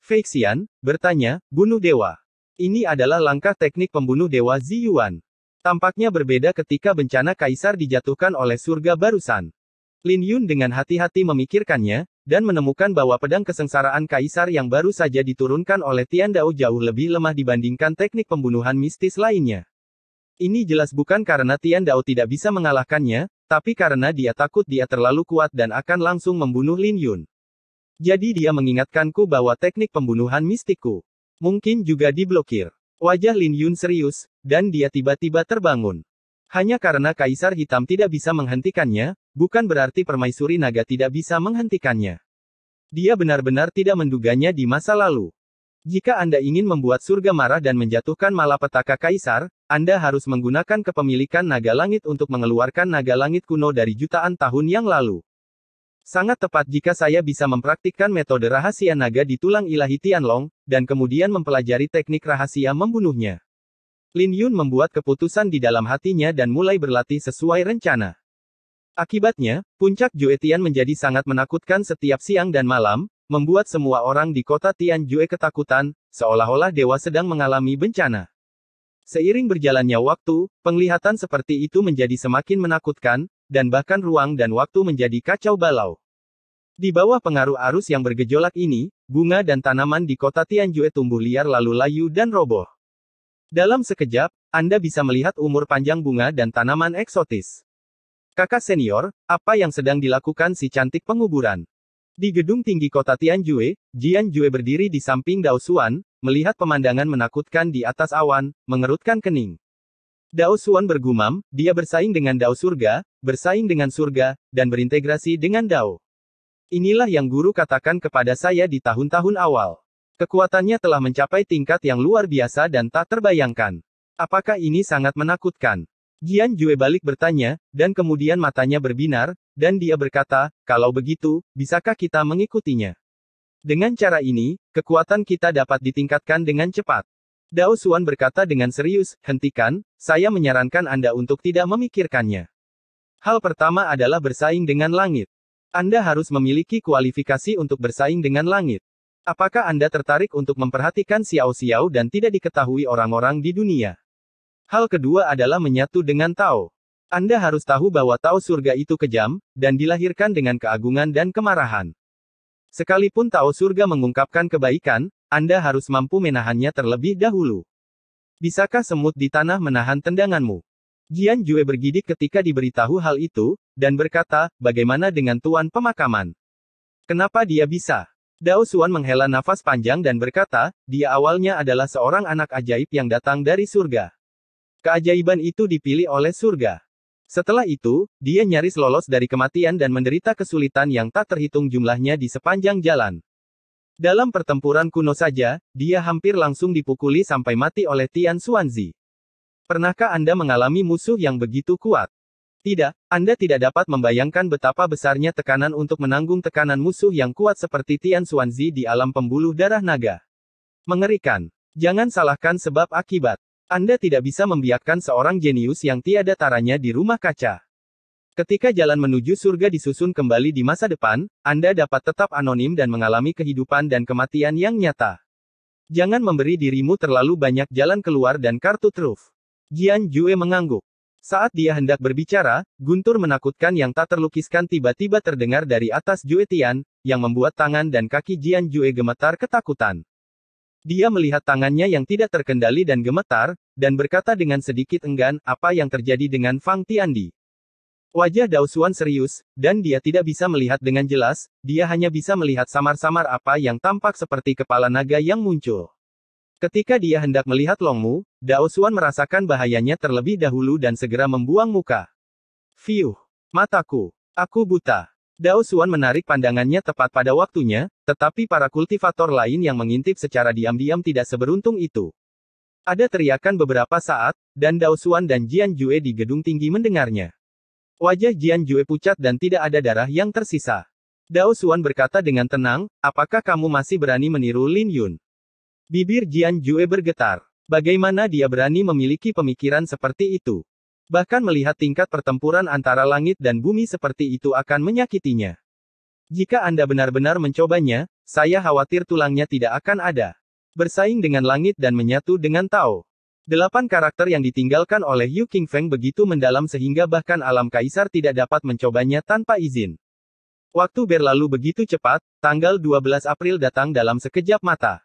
Fei Xian bertanya, bunuh dewa. Ini adalah langkah teknik pembunuh dewa Ziyuan. Tampaknya berbeda ketika bencana kaisar dijatuhkan oleh surga barusan. Lin Yun dengan hati-hati memikirkannya, dan menemukan bahwa pedang kesengsaraan kaisar yang baru saja diturunkan oleh Tian Dao jauh lebih lemah dibandingkan teknik pembunuhan mistis lainnya. Ini jelas bukan karena Tian Dao tidak bisa mengalahkannya, tapi karena dia takut dia terlalu kuat dan akan langsung membunuh Lin Yun. Jadi dia mengingatkanku bahwa teknik pembunuhan mistikku mungkin juga diblokir. Wajah Lin Yun serius, dan dia tiba-tiba terbangun. Hanya karena Kaisar Hitam tidak bisa menghentikannya, bukan berarti Permaisuri Naga tidak bisa menghentikannya. Dia benar-benar tidak menduganya di masa lalu. Jika Anda ingin membuat surga marah dan menjatuhkan malapetaka Kaisar, Anda harus menggunakan kepemilikan naga langit untuk mengeluarkan naga langit kuno dari jutaan tahun yang lalu. Sangat tepat jika saya bisa mempraktikkan metode rahasia naga di tulang ilahi Tianlong, dan kemudian mempelajari teknik rahasia membunuhnya. Lin Yun membuat keputusan di dalam hatinya dan mulai berlatih sesuai rencana. Akibatnya, puncak Juetian menjadi sangat menakutkan setiap siang dan malam, membuat semua orang di kota Tianjue ketakutan, seolah-olah dewa sedang mengalami bencana. Seiring berjalannya waktu, penglihatan seperti itu menjadi semakin menakutkan, dan bahkan ruang dan waktu menjadi kacau balau. Di bawah pengaruh arus yang bergejolak ini, bunga dan tanaman di kota Tianjue tumbuh liar lalu layu dan roboh. Dalam sekejap, Anda bisa melihat umur panjang bunga dan tanaman eksotis. Kakak senior, apa yang sedang dilakukan si cantik penguburan? Di gedung tinggi kota Tianjue, Jian Jue berdiri di samping Dao Xuan, melihat pemandangan menakutkan di atas awan, mengerutkan kening. Dao Xuan bergumam, dia bersaing dengan Dao Surga, bersaing dengan surga, dan berintegrasi dengan Dao. Inilah yang guru katakan kepada saya di tahun-tahun awal. Kekuatannya telah mencapai tingkat yang luar biasa dan tak terbayangkan. Apakah ini sangat menakutkan? Jian Jue balik bertanya, dan kemudian matanya berbinar, dan dia berkata, kalau begitu, bisakah kita mengikutinya? Dengan cara ini, kekuatan kita dapat ditingkatkan dengan cepat. Dao Xuan berkata dengan serius, hentikan, saya menyarankan Anda untuk tidak memikirkannya. Hal pertama adalah bersaing dengan langit. Anda harus memiliki kualifikasi untuk bersaing dengan langit. Apakah Anda tertarik untuk memperhatikan Xiao Xiao dan tidak diketahui orang-orang di dunia? Hal kedua adalah menyatu dengan Tao. Anda harus tahu bahwa Tao surga itu kejam, dan dilahirkan dengan keagungan dan kemarahan. Sekalipun Tao surga mengungkapkan kebaikan, Anda harus mampu menahannya terlebih dahulu. Bisakah semut di tanah menahan tendanganmu? Jian Jue bergidik ketika diberitahu hal itu, dan berkata, bagaimana dengan Tuan Pemakaman? Kenapa dia bisa? Dao Xuan menghela nafas panjang dan berkata, dia awalnya adalah seorang anak ajaib yang datang dari surga. Keajaiban itu dipilih oleh surga. Setelah itu, dia nyaris lolos dari kematian dan menderita kesulitan yang tak terhitung jumlahnya di sepanjang jalan. Dalam pertempuran kuno saja, dia hampir langsung dipukuli sampai mati oleh Tian Xuanzi. Pernahkah Anda mengalami musuh yang begitu kuat? Tidak, Anda tidak dapat membayangkan betapa besarnya tekanan untuk menanggung tekanan musuh yang kuat seperti Tian Xuanzi di alam pembuluh darah naga. Mengerikan. Jangan salahkan sebab akibat. Anda tidak bisa membiarkan seorang jenius yang tiada taranya di rumah kaca. Ketika jalan menuju surga disusun kembali di masa depan, Anda dapat tetap anonim dan mengalami kehidupan dan kematian yang nyata. Jangan memberi dirimu terlalu banyak jalan keluar dan kartu truf. Jian Jue mengangguk. Saat dia hendak berbicara, guntur menakutkan yang tak terlukiskan tiba-tiba terdengar dari atas Jue Tian, yang membuat tangan dan kaki Jian Jue gemetar ketakutan. Dia melihat tangannya yang tidak terkendali dan gemetar, dan berkata dengan sedikit enggan, apa yang terjadi dengan Fang Tiandi? Wajah Dao Xuan serius, dan dia tidak bisa melihat dengan jelas, dia hanya bisa melihat samar-samar apa yang tampak seperti kepala naga yang muncul. Ketika dia hendak melihat Longmu, Dao Xuan merasakan bahayanya terlebih dahulu dan segera membuang muka. Fiuh! Mataku! Aku buta! Dao Xuan menarik pandangannya tepat pada waktunya, tetapi para kultivator lain yang mengintip secara diam-diam tidak seberuntung itu. Ada teriakan beberapa saat, dan Dao Xuan dan Jian Jue di gedung tinggi mendengarnya. Wajah Jian Jue pucat dan tidak ada darah yang tersisa. Dao Xuan berkata dengan tenang, apakah kamu masih berani meniru Lin Yun? Bibir Jian Jue bergetar. Bagaimana dia berani memiliki pemikiran seperti itu? Bahkan melihat tingkat pertempuran antara langit dan bumi seperti itu akan menyakitinya. Jika Anda benar-benar mencobanya, saya khawatir tulangnya tidak akan ada. Bersaing dengan langit dan menyatu dengan Tao. 8 karakter yang ditinggalkan oleh Yu Qingfeng begitu mendalam sehingga bahkan alam kaisar tidak dapat mencobanya tanpa izin. Waktu berlalu begitu cepat, tanggal 12 April datang dalam sekejap mata.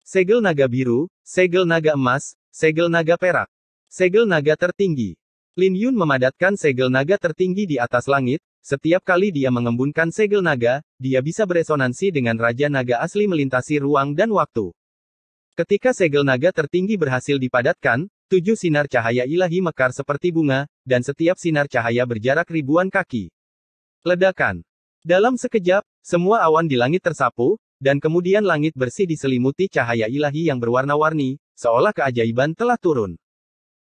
Segel naga biru, segel naga emas, segel naga perak. Segel naga tertinggi. Lin Yun memadatkan segel naga tertinggi di atas langit, setiap kali dia mengembunkan segel naga, dia bisa beresonansi dengan Raja Naga asli melintasi ruang dan waktu. Ketika segel naga tertinggi berhasil dipadatkan, 7 sinar cahaya ilahi mekar seperti bunga, dan setiap sinar cahaya berjarak ribuan kaki. Ledakan. Dalam sekejap, semua awan di langit tersapu, dan kemudian langit bersih diselimuti cahaya ilahi yang berwarna-warni, seolah keajaiban telah turun.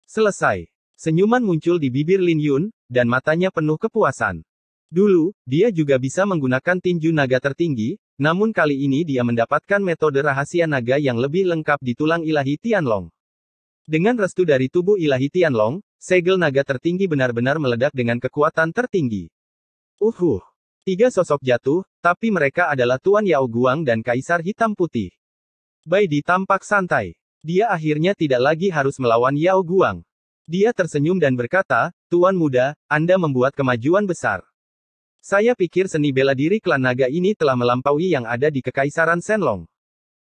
Selesai. Senyuman muncul di bibir Lin Yun, dan matanya penuh kepuasan. Dulu, dia juga bisa menggunakan tinju naga tertinggi, namun kali ini dia mendapatkan metode rahasia naga yang lebih lengkap di tulang ilahi Tianlong. Dengan restu dari tubuh ilahi Tianlong, segel naga tertinggi benar-benar meledak dengan kekuatan tertinggi. 3 sosok jatuh, tapi mereka adalah Tuan Yao Guang dan Kaisar Hitam Putih. Bai Di tampak santai. Dia akhirnya tidak lagi harus melawan Yao Guang. Dia tersenyum dan berkata, Tuan muda, Anda membuat kemajuan besar. Saya pikir seni bela diri klan naga ini telah melampaui yang ada di Kekaisaran Shenlong.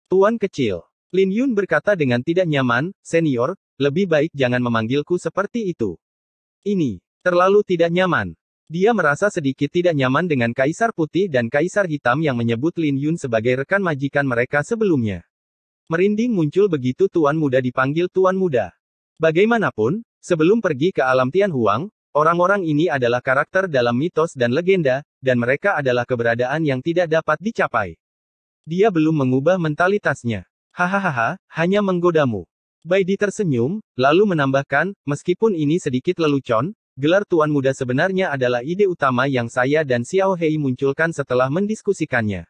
Tuan kecil. Lin Yun berkata dengan tidak nyaman, senior, lebih baik jangan memanggilku seperti itu. Ini terlalu tidak nyaman. Dia merasa sedikit tidak nyaman dengan Kaisar Putih dan Kaisar Hitam yang menyebut Lin Yun sebagai rekan majikan mereka sebelumnya. Merinding muncul begitu Tuan Muda dipanggil Tuan Muda. Bagaimanapun, sebelum pergi ke alam Tianhuang, orang-orang ini adalah karakter dalam mitos dan legenda, dan mereka adalah keberadaan yang tidak dapat dicapai. Dia belum mengubah mentalitasnya. Hahaha, hanya menggodamu. Bai Di tersenyum, lalu menambahkan, meskipun ini sedikit lelucon, gelar Tuan Muda sebenarnya adalah ide utama yang saya dan Xiao Hei munculkan setelah mendiskusikannya.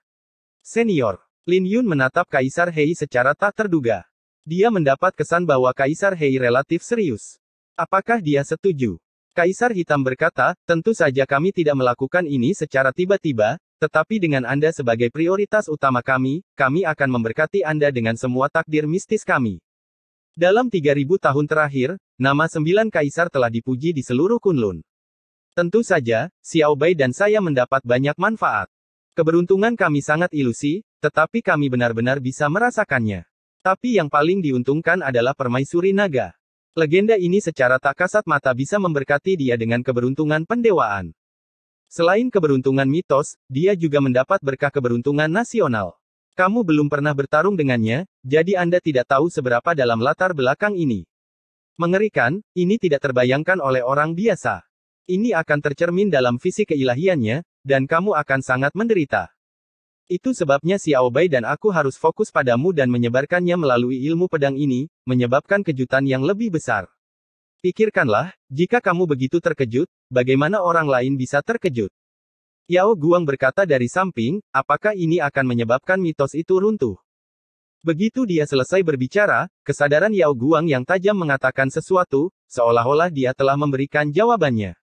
Senior, Lin Yun menatap Kaisar Hei secara tak terduga. Dia mendapat kesan bahwa Kaisar Hei relatif serius. Apakah dia setuju? Kaisar Hitam berkata, tentu saja kami tidak melakukan ini secara tiba-tiba, tetapi dengan Anda sebagai prioritas utama kami akan memberkati Anda dengan semua takdir mistis kami. Dalam 3000 tahun terakhir, nama 9 kaisar telah dipuji di seluruh Kunlun. Tentu saja, Xiao Bai dan saya mendapat banyak manfaat. Keberuntungan kami sangat ilusi, tetapi kami benar-benar bisa merasakannya. Tapi yang paling diuntungkan adalah permaisuri naga. Legenda ini secara tak kasat mata bisa memberkati dia dengan keberuntungan pendewaan. Selain keberuntungan mitos, dia juga mendapat berkah keberuntungan nasional. Kamu belum pernah bertarung dengannya, jadi Anda tidak tahu seberapa dalam latar belakang ini. Mengerikan, ini tidak terbayangkan oleh orang biasa. Ini akan tercermin dalam visi keilahiannya, dan kamu akan sangat menderita. Itu sebabnya Xiao Bai dan aku harus fokus padamu dan menyebarkannya melalui ilmu pedang ini, menyebabkan kejutan yang lebih besar. Pikirkanlah, jika kamu begitu terkejut, bagaimana orang lain bisa terkejut? Yao Guang berkata dari samping, apakah ini akan menyebabkan mitos itu runtuh? Begitu dia selesai berbicara, kesadaran Yao Guang yang tajam mengatakan sesuatu, seolah-olah dia telah memberikan jawabannya.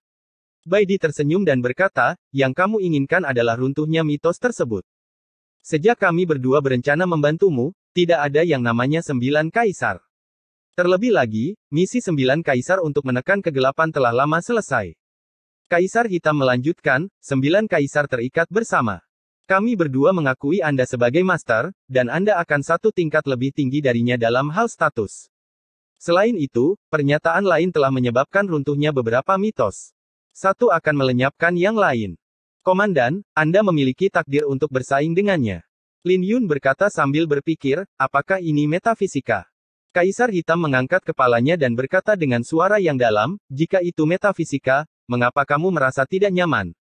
Bai Di tersenyum dan berkata, yang kamu inginkan adalah runtuhnya mitos tersebut. Sejak kami berdua berencana membantumu, tidak ada yang namanya 9 kaisar. Terlebih lagi, misi 9 kaisar untuk menekan kegelapan telah lama selesai. Kaisar Hitam melanjutkan, 9 kaisar terikat bersama. Kami berdua mengakui Anda sebagai master, dan Anda akan satu tingkat lebih tinggi darinya dalam hal status. Selain itu, pernyataan lain telah menyebabkan runtuhnya beberapa mitos. Satu akan melenyapkan yang lain. Komandan, Anda memiliki takdir untuk bersaing dengannya. Lin Yun berkata sambil berpikir, apakah ini metafisika? Kaisar Hitam mengangkat kepalanya dan berkata dengan suara yang dalam, jika itu metafisika, mengapa kamu merasa tidak nyaman?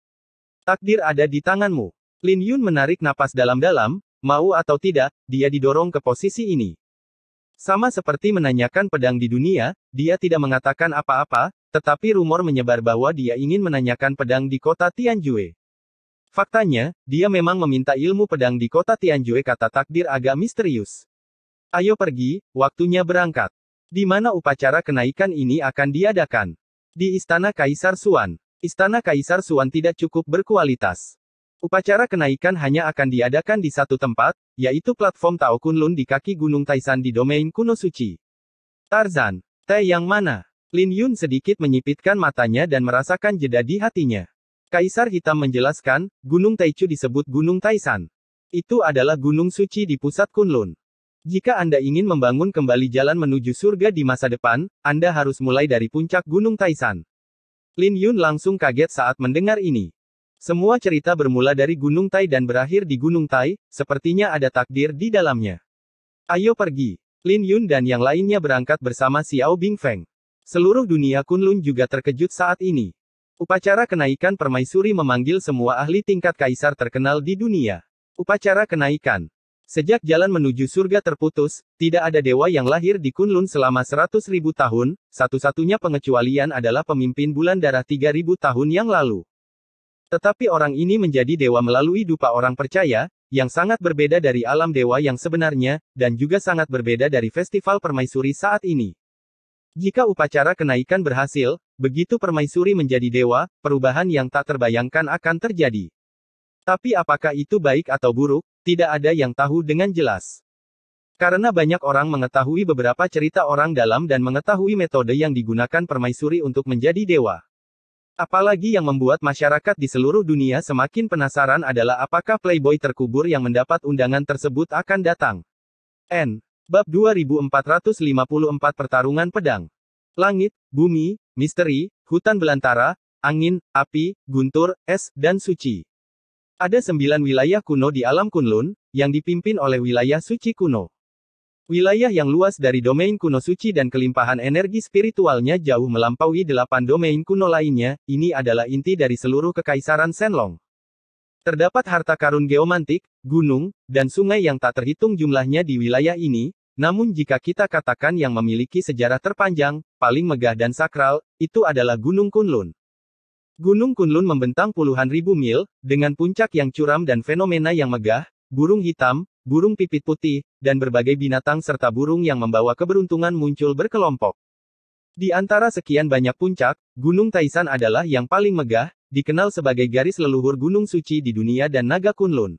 Takdir ada di tanganmu. Lin Yun menarik napas dalam-dalam, mau atau tidak, dia didorong ke posisi ini. Sama seperti menanyakan pedang di dunia, dia tidak mengatakan apa-apa, tetapi rumor menyebar bahwa dia ingin menanyakan pedang di kota Tianjue. Faktanya, dia memang meminta ilmu pedang di kota Tianjue. Kata takdir agak misterius. Ayo pergi, waktunya berangkat. Di mana upacara kenaikan ini akan diadakan? Di Istana Kaisar Xuan. Istana Kaisar Xuan tidak cukup berkualitas. Upacara kenaikan hanya akan diadakan di satu tempat, yaitu platform Tao Kunlun di kaki Gunung Taisan di domain kuno suci. Tarzan, yang mana? Lin Yun sedikit menyipitkan matanya dan merasakan jeda di hatinya. Kaisar Hitam menjelaskan, Gunung Taichu disebut Gunung Taisan. Itu adalah gunung suci di pusat Kunlun. Jika Anda ingin membangun kembali jalan menuju surga di masa depan, Anda harus mulai dari puncak Gunung Taisan. Lin Yun langsung kaget saat mendengar ini. Semua cerita bermula dari Gunung Tai dan berakhir di Gunung Tai, sepertinya ada takdir di dalamnya. Ayo pergi. Lin Yun dan yang lainnya berangkat bersama Xiao Bingfeng. Seluruh dunia Kunlun juga terkejut saat ini. Upacara kenaikan permaisuri memanggil semua ahli tingkat kaisar terkenal di dunia. Upacara kenaikan. Sejak jalan menuju surga terputus, tidak ada dewa yang lahir di Kunlun selama 100.000 tahun, satu-satunya pengecualian adalah pemimpin bulan darah 3.000 tahun yang lalu. Tetapi orang ini menjadi dewa melalui dupa orang percaya, yang sangat berbeda dari alam dewa yang sebenarnya, dan juga sangat berbeda dari festival permaisuri saat ini. Jika upacara kenaikan berhasil, begitu permaisuri menjadi dewa, perubahan yang tak terbayangkan akan terjadi. Tapi apakah itu baik atau buruk, tidak ada yang tahu dengan jelas. Karena banyak orang mengetahui beberapa cerita orang dalam dan mengetahui metode yang digunakan permaisuri untuk menjadi dewa. Apalagi yang membuat masyarakat di seluruh dunia semakin penasaran adalah apakah playboy terkubur yang mendapat undangan tersebut akan datang. Bab 2454 Pertarungan Pedang. Langit, bumi, misteri, hutan belantara, angin, api, guntur, es, dan suci. Ada 9 wilayah kuno di alam Kunlun, yang dipimpin oleh wilayah suci kuno. Wilayah yang luas dari domain kuno suci dan kelimpahan energi spiritualnya jauh melampaui 8 domain kuno lainnya, ini adalah inti dari seluruh kekaisaran Shenlong. Terdapat harta karun geomantik, gunung, dan sungai yang tak terhitung jumlahnya di wilayah ini, namun jika kita katakan yang memiliki sejarah terpanjang, paling megah dan sakral, itu adalah Gunung Kunlun. Gunung Kunlun membentang puluhan ribu mil, dengan puncak yang curam dan fenomena yang megah, burung hitam, burung pipit putih, dan berbagai binatang serta burung yang membawa keberuntungan muncul berkelompok. Di antara sekian banyak puncak, Gunung Taishan adalah yang paling megah, dikenal sebagai garis leluhur gunung suci di dunia dan naga Kunlun.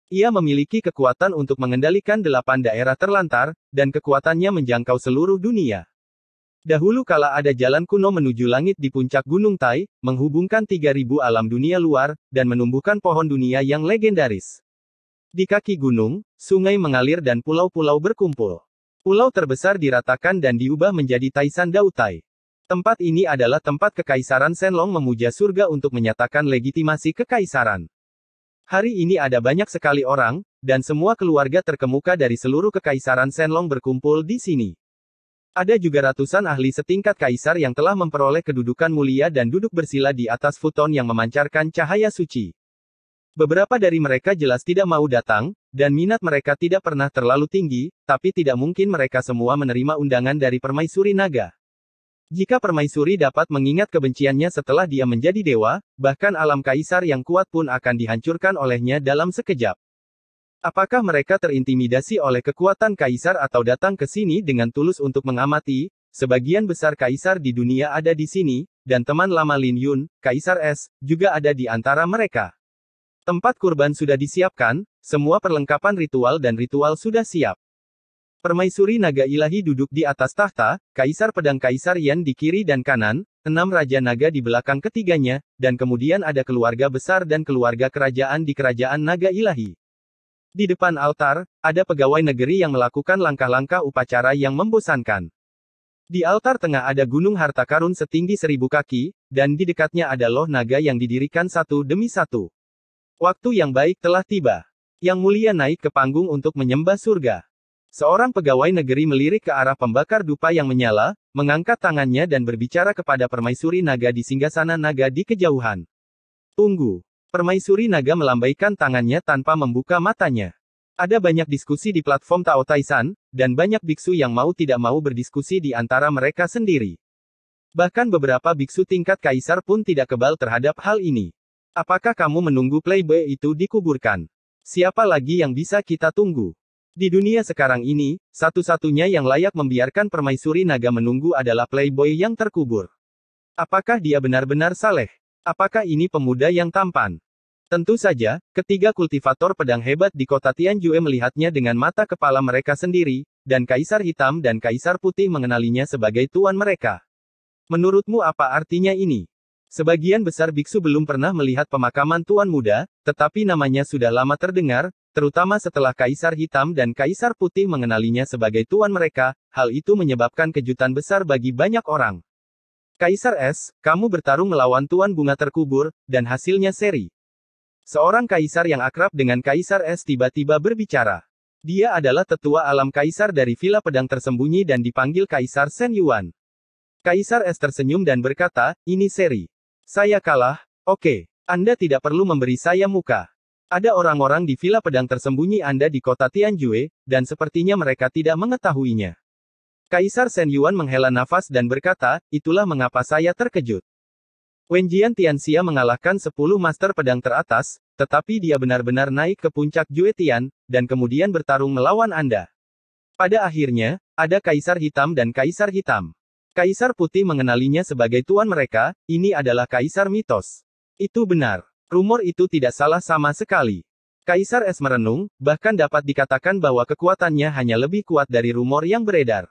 Ia memiliki kekuatan untuk mengendalikan 8 daerah terlantar, dan kekuatannya menjangkau seluruh dunia. Dahulu kala ada jalan kuno menuju langit di puncak Gunung Tai, menghubungkan 3.000 alam dunia luar, dan menumbuhkan pohon dunia yang legendaris. Di kaki gunung, sungai mengalir dan pulau-pulau berkumpul. Pulau terbesar diratakan dan diubah menjadi Taishan Dautai. Tempat ini adalah tempat kekaisaran Shenlong memuja surga untuk menyatakan legitimasi kekaisaran. Hari ini ada banyak sekali orang, dan semua keluarga terkemuka dari seluruh kekaisaran Shenlong berkumpul di sini. Ada juga ratusan ahli setingkat kaisar yang telah memperoleh kedudukan mulia dan duduk bersila di atas futon yang memancarkan cahaya suci. Beberapa dari mereka jelas tidak mau datang, dan minat mereka tidak pernah terlalu tinggi, tapi tidak mungkin mereka semua menerima undangan dari Permaisuri Naga. Jika Permaisuri dapat mengingat kebenciannya setelah dia menjadi dewa, bahkan alam kaisar yang kuat pun akan dihancurkan olehnya dalam sekejap. Apakah mereka terintimidasi oleh kekuatan kaisar atau datang ke sini dengan tulus untuk mengamati? Sebagian besar kaisar di dunia ada di sini, dan teman lama Lin Yun, Kaisar Es, juga ada di antara mereka. Tempat kurban sudah disiapkan, semua perlengkapan ritual dan ritual sudah siap. Permaisuri naga ilahi duduk di atas tahta, Kaisar Pedang Kaisar Yan di kiri dan kanan, 6 raja naga di belakang ketiganya, dan kemudian ada keluarga besar dan keluarga kerajaan di kerajaan naga ilahi. Di depan altar, ada pegawai negeri yang melakukan langkah-langkah upacara yang membosankan. Di altar tengah ada gunung harta karun setinggi 1000 kaki, dan di dekatnya ada loh naga yang didirikan satu demi satu. Waktu yang baik telah tiba. Yang mulia naik ke panggung untuk menyembah surga. Seorang pegawai negeri melirik ke arah pembakar dupa yang menyala, mengangkat tangannya dan berbicara kepada Permaisuri Naga di singgasana naga di kejauhan. Tunggu. Permaisuri Naga melambaikan tangannya tanpa membuka matanya. Ada banyak diskusi di platform Tao Taishan, dan banyak biksu yang mau tidak mau berdiskusi di antara mereka sendiri. Bahkan beberapa biksu tingkat kaisar pun tidak kebal terhadap hal ini. Apakah kamu menunggu playboy itu dikuburkan? Siapa lagi yang bisa kita tunggu? Di dunia sekarang ini, satu-satunya yang layak membiarkan Permaisuri Naga menunggu adalah playboy yang terkubur. Apakah dia benar-benar saleh? Apakah ini pemuda yang tampan? Tentu saja, ketiga kultivator pedang hebat di kota Tianjue melihatnya dengan mata kepala mereka sendiri, dan Kaisar Hitam dan Kaisar Putih mengenalinya sebagai tuan mereka. Menurutmu apa artinya ini? Sebagian besar biksu belum pernah melihat pemakaman Tuan Muda, tetapi namanya sudah lama terdengar, terutama setelah Kaisar Hitam dan Kaisar Putih mengenalinya sebagai tuan mereka, hal itu menyebabkan kejutan besar bagi banyak orang. Kaisar Es, kamu bertarung melawan Tuan Bunga terkubur, dan hasilnya seri. Seorang kaisar yang akrab dengan Kaisar Es tiba-tiba berbicara. Dia adalah tetua alam kaisar dari Villa Pedang Tersembunyi dan dipanggil Kaisar Shen Yuan. Kaisar Es tersenyum dan berkata, ini seri. Saya kalah, oke. Anda tidak perlu memberi saya muka. Ada orang-orang di Villa Pedang Tersembunyi Anda di kota Tianjue, dan sepertinya mereka tidak mengetahuinya. Kaisar Shen Yuan menghela nafas dan berkata, itulah mengapa saya terkejut. Wenjian Tianxia mengalahkan 10 master pedang teratas, tetapi dia benar-benar naik ke puncak Juetian, dan kemudian bertarung melawan Anda. Pada akhirnya, ada Kaisar Hitam dan Kaisar Hitam. Kaisar Putih mengenalinya sebagai tuan mereka, ini adalah Kaisar Mitos. Itu benar. Rumor itu tidak salah sama sekali. Kaisar Es merenung, bahkan dapat dikatakan bahwa kekuatannya hanya lebih kuat dari rumor yang beredar.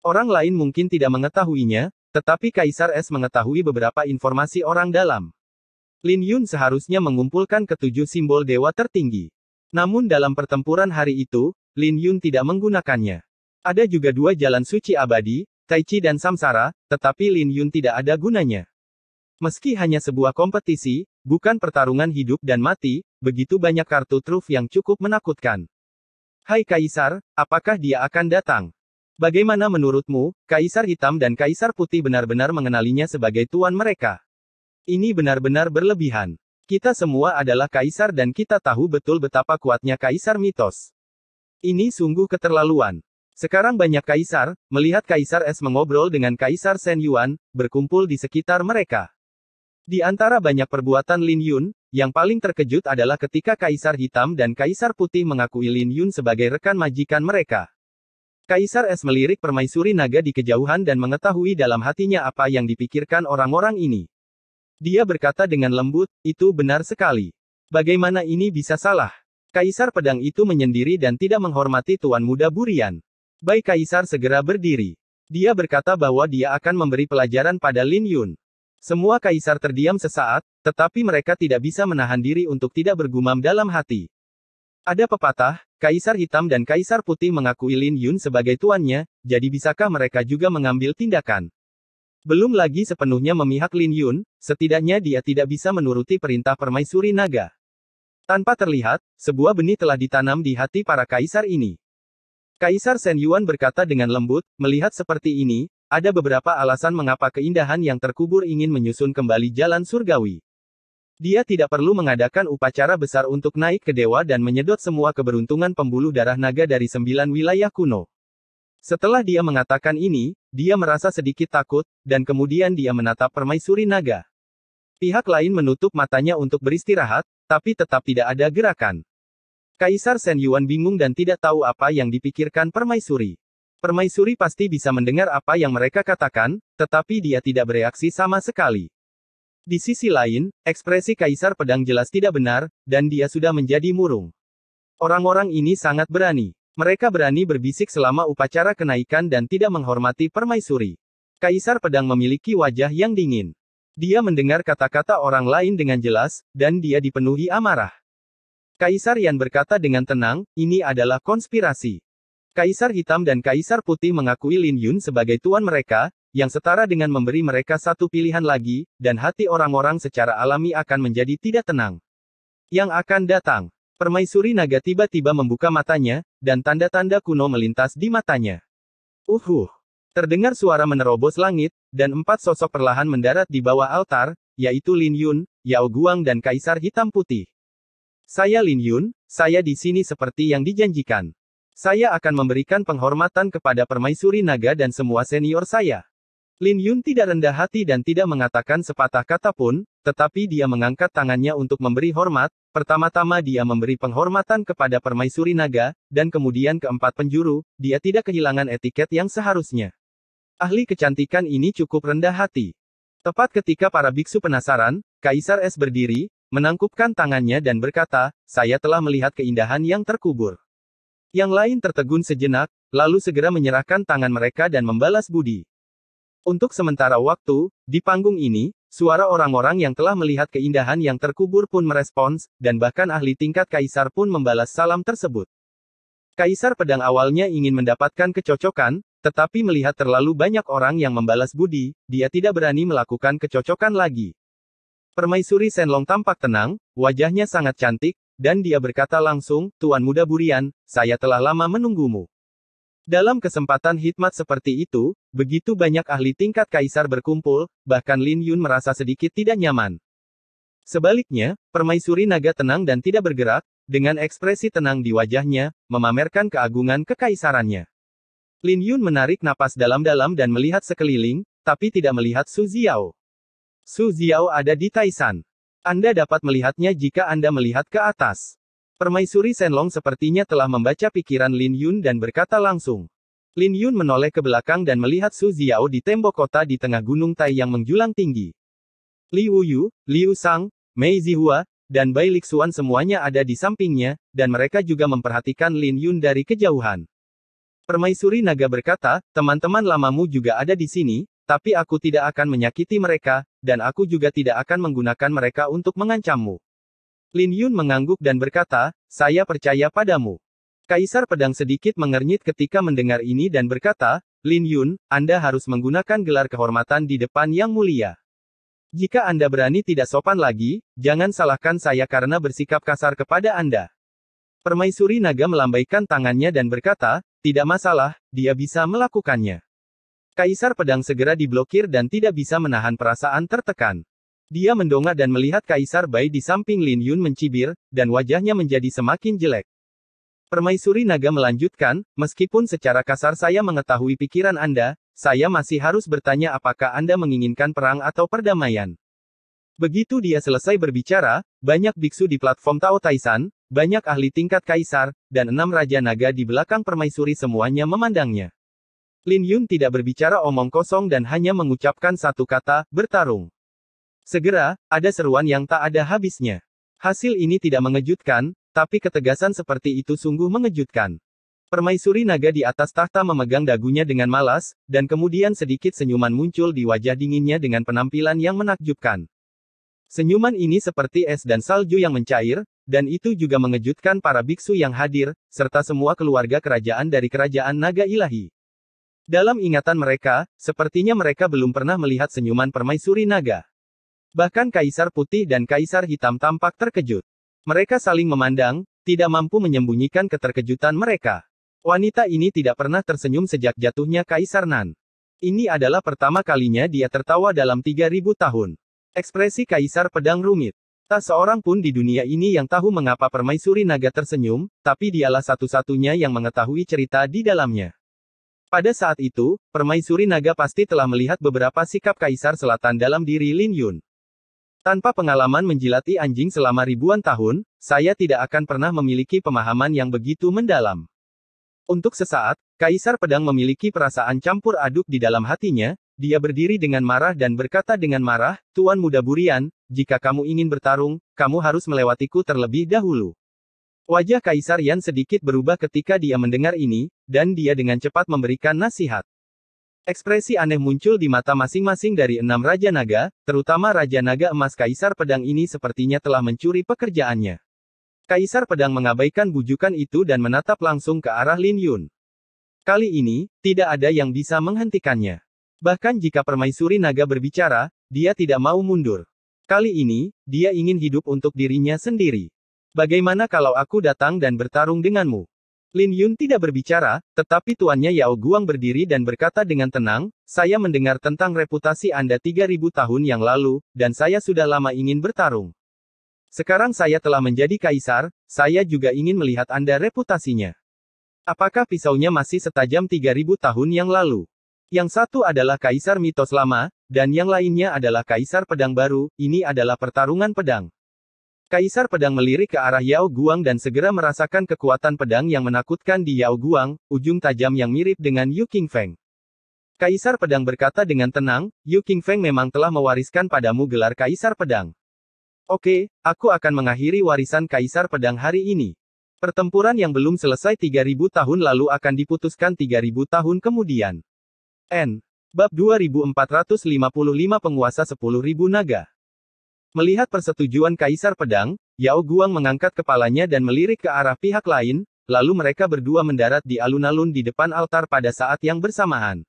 Orang lain mungkin tidak mengetahuinya, tetapi Kaisar Es mengetahui beberapa informasi orang dalam. Lin Yun seharusnya mengumpulkan ketujuh simbol dewa tertinggi. Namun dalam pertempuran hari itu, Lin Yun tidak menggunakannya. Ada juga 2 jalan suci abadi, Taichi dan Samsara, tetapi Lin Yun tidak ada gunanya. Meski hanya sebuah kompetisi, bukan pertarungan hidup dan mati, begitu banyak kartu truf yang cukup menakutkan. Hai Kaisar, apakah dia akan datang? Bagaimana menurutmu, Kaisar Hitam dan Kaisar Putih benar-benar mengenalinya sebagai tuan mereka? Ini benar-benar berlebihan. Kita semua adalah kaisar dan kita tahu betul betapa kuatnya kaisar mitos. Ini sungguh keterlaluan. Sekarang banyak kaisar, melihat Kaisar Es mengobrol dengan Kaisar Shen Yuan, berkumpul di sekitar mereka. Di antara banyak perbuatan Lin Yun, yang paling terkejut adalah ketika Kaisar Hitam dan Kaisar Putih mengakui Lin Yun sebagai rekan majikan mereka. Kaisar Es melirik permaisuri naga di kejauhan dan mengetahui dalam hatinya apa yang dipikirkan orang-orang ini. Dia berkata dengan lembut, itu benar sekali. Bagaimana ini bisa salah? Kaisar pedang itu menyendiri dan tidak menghormati Tuan Muda Burian. Baik Kaisar segera berdiri. Dia berkata bahwa dia akan memberi pelajaran pada Lin Yun. Semua kaisar terdiam sesaat, tetapi mereka tidak bisa menahan diri untuk tidak bergumam dalam hati. Ada pepatah, Kaisar Hitam dan Kaisar Putih mengakui Lin Yun sebagai tuannya, jadi bisakah mereka juga mengambil tindakan? Belum lagi sepenuhnya memihak Lin Yun, setidaknya dia tidak bisa menuruti perintah permaisuri naga. Tanpa terlihat, sebuah benih telah ditanam di hati para kaisar ini. Kaisar Shen Yuan berkata dengan lembut, melihat seperti ini, ada beberapa alasan mengapa keindahan yang terkubur ingin menyusun kembali jalan surgawi. Dia tidak perlu mengadakan upacara besar untuk naik ke dewa dan menyedot semua keberuntungan pembuluh darah naga dari 9 wilayah kuno. Setelah dia mengatakan ini, dia merasa sedikit takut, dan kemudian dia menatap permaisuri naga. Pihak lain menutup matanya untuk beristirahat, tapi tetap tidak ada gerakan. Kaisar Shen Yuan bingung dan tidak tahu apa yang dipikirkan permaisuri. Permaisuri pasti bisa mendengar apa yang mereka katakan, tetapi dia tidak bereaksi sama sekali. Di sisi lain, ekspresi Kaisar Pedang jelas tidak benar, dan dia sudah menjadi murung. Orang-orang ini sangat berani. Mereka berani berbisik selama upacara kenaikan dan tidak menghormati permaisuri. Kaisar Pedang memiliki wajah yang dingin. Dia mendengar kata-kata orang lain dengan jelas, dan dia dipenuhi amarah. Kaisar Yan berkata dengan tenang, ini adalah konspirasi. Kaisar Hitam dan Kaisar Putih mengakui Lin Yun sebagai tuan mereka, yang setara dengan memberi mereka satu pilihan lagi, dan hati orang-orang secara alami akan menjadi tidak tenang. Yang akan datang. Permaisuri naga tiba-tiba membuka matanya, dan tanda-tanda kuno melintas di matanya. Terdengar suara menerobos langit, dan 4 sosok perlahan mendarat di bawah altar, yaitu Lin Yun, Yao Guang dan Kaisar Hitam Putih. Saya Lin Yun, saya di sini seperti yang dijanjikan. Saya akan memberikan penghormatan kepada permaisuri naga dan semua senior saya. Lin Yun tidak rendah hati dan tidak mengatakan sepatah kata pun, tetapi dia mengangkat tangannya untuk memberi hormat. Pertama-tama dia memberi penghormatan kepada permaisuri naga, dan kemudian keempat penjuru, dia tidak kehilangan etiket yang seharusnya. Ahli kecantikan ini cukup rendah hati. Tepat ketika para biksu penasaran, Kaisar Es berdiri, menangkupkan tangannya dan berkata, saya telah melihat keindahan yang terkubur. Yang lain tertegun sejenak, lalu segera menyerahkan tangan mereka dan membalas budi. Untuk sementara waktu, di panggung ini, suara orang-orang yang telah melihat keindahan yang terkubur pun merespons, dan bahkan ahli tingkat kaisar pun membalas salam tersebut. Kaisar Pedang awalnya ingin mendapatkan kecocokan, tetapi melihat terlalu banyak orang yang membalas budi, dia tidak berani melakukan kecocokan lagi. Permaisuri Shenlong tampak tenang, wajahnya sangat cantik, dan dia berkata langsung, Tuan Muda Burian, saya telah lama menunggumu. Dalam kesempatan hikmat seperti itu, begitu banyak ahli tingkat kaisar berkumpul, bahkan Lin Yun merasa sedikit tidak nyaman. Sebaliknya, permaisuri naga tenang dan tidak bergerak, dengan ekspresi tenang di wajahnya, memamerkan keagungan kekaisarannya. Lin Yun menarik napas dalam-dalam dan melihat sekeliling, tapi tidak melihat Su Ziao. Su Ziao ada di Taishan. Anda dapat melihatnya jika Anda melihat ke atas. Permaisuri Shenlong sepertinya telah membaca pikiran Lin Yun dan berkata langsung. Lin Yun menoleh ke belakang dan melihat Su Ziao di tembok kota di tengah gunung Tai yang menjulang tinggi. Liu Yu, Liu Sang, Mei Zihua, dan Bai Lixuan semuanya ada di sampingnya, dan mereka juga memperhatikan Lin Yun dari kejauhan. Permaisuri naga berkata, teman-teman lamamu juga ada di sini, tapi aku tidak akan menyakiti mereka, dan aku juga tidak akan menggunakan mereka untuk mengancammu. Lin Yun mengangguk dan berkata, saya percaya padamu. Kaisar Pedang sedikit mengernyit ketika mendengar ini dan berkata, Lin Yun, Anda harus menggunakan gelar kehormatan di depan yang mulia. Jika Anda berani tidak sopan lagi, jangan salahkan saya karena bersikap kasar kepada Anda. Permaisuri naga melambaikan tangannya dan berkata, tidak masalah, dia bisa melakukannya. Kaisar pedang segera diblokir dan tidak bisa menahan perasaan tertekan. Dia mendongak dan melihat Kaisar Bai di samping Lin Yun mencibir, dan wajahnya menjadi semakin jelek. Permaisuri naga melanjutkan, meskipun secara kasar saya mengetahui pikiran Anda, saya masih harus bertanya apakah Anda menginginkan perang atau perdamaian. Begitu dia selesai berbicara, banyak biksu di platform Tao Taisan, banyak ahli tingkat kaisar, dan 6 raja naga di belakang permaisuri semuanya memandangnya. Lin Yun tidak berbicara omong kosong dan hanya mengucapkan satu kata, bertarung. Segera, ada seruan yang tak ada habisnya. Hasil ini tidak mengejutkan, tapi ketegasan seperti itu sungguh mengejutkan. Permaisuri naga di atas tahta memegang dagunya dengan malas, dan kemudian sedikit senyuman muncul di wajah dinginnya dengan penampilan yang menakjubkan. Senyuman ini seperti es dan salju yang mencair, dan itu juga mengejutkan para biksu yang hadir, serta semua keluarga kerajaan dari kerajaan naga ilahi. Dalam ingatan mereka, sepertinya mereka belum pernah melihat senyuman permaisuri naga. Bahkan Kaisar Putih dan Kaisar Hitam tampak terkejut. Mereka saling memandang, tidak mampu menyembunyikan keterkejutan mereka. Wanita ini tidak pernah tersenyum sejak jatuhnya Kaisar Nan. Ini adalah pertama kalinya dia tertawa dalam 3000 tahun. Ekspresi Kaisar Pedang rumit. Tak seorang pun di dunia ini yang tahu mengapa permaisuri naga tersenyum, tapi dialah satu-satunya yang mengetahui cerita di dalamnya. Pada saat itu, permaisuri naga pasti telah melihat beberapa sikap Kaisar Selatan dalam diri Lin Yun. Tanpa pengalaman menjilati anjing selama ribuan tahun, saya tidak akan pernah memiliki pemahaman yang begitu mendalam. Untuk sesaat, Kaisar Pedang memiliki perasaan campur aduk di dalam hatinya. Dia berdiri dengan marah dan berkata dengan marah, Tuan Muda Burian, jika kamu ingin bertarung, kamu harus melewatiku terlebih dahulu. Wajah Kaisar Yan sedikit berubah ketika dia mendengar ini, dan dia dengan cepat memberikan nasihat. Ekspresi aneh muncul di mata masing-masing dari 6 Raja Naga, terutama Raja Naga Emas. Kaisar Pedang ini sepertinya telah mencuri pekerjaannya. Kaisar Pedang mengabaikan bujukan itu dan menatap langsung ke arah Lin Yun. Kali ini, tidak ada yang bisa menghentikannya. Bahkan jika permaisuri naga berbicara, dia tidak mau mundur. Kali ini, dia ingin hidup untuk dirinya sendiri. Bagaimana kalau aku datang dan bertarung denganmu? Lin Yun tidak berbicara, tetapi tuannya Yao Guang berdiri dan berkata dengan tenang, saya mendengar tentang reputasi Anda 3000 tahun yang lalu, dan saya sudah lama ingin bertarung. Sekarang saya telah menjadi kaisar, saya juga ingin melihat Anda reputasinya. Apakah pisaunya masih setajam 3000 tahun yang lalu? Yang satu adalah Kaisar Mitos Lama, dan yang lainnya adalah Kaisar Pedang Baru. Ini adalah pertarungan pedang. Kaisar Pedang melirik ke arah Yao Guang dan segera merasakan kekuatan pedang yang menakutkan di Yao Guang, ujung tajam yang mirip dengan Yu Qingfeng. Kaisar Pedang berkata dengan tenang, Yu Qingfeng memang telah mewariskan padamu gelar Kaisar Pedang. Oke, aku akan mengakhiri warisan Kaisar Pedang hari ini. Pertempuran yang belum selesai 3000 tahun lalu akan diputuskan 3000 tahun kemudian. Bab 2455 Penguasa 10.000 Naga. Melihat persetujuan Kaisar Pedang, Yao Guang mengangkat kepalanya dan melirik ke arah pihak lain, lalu mereka berdua mendarat di alun-alun di depan altar pada saat yang bersamaan.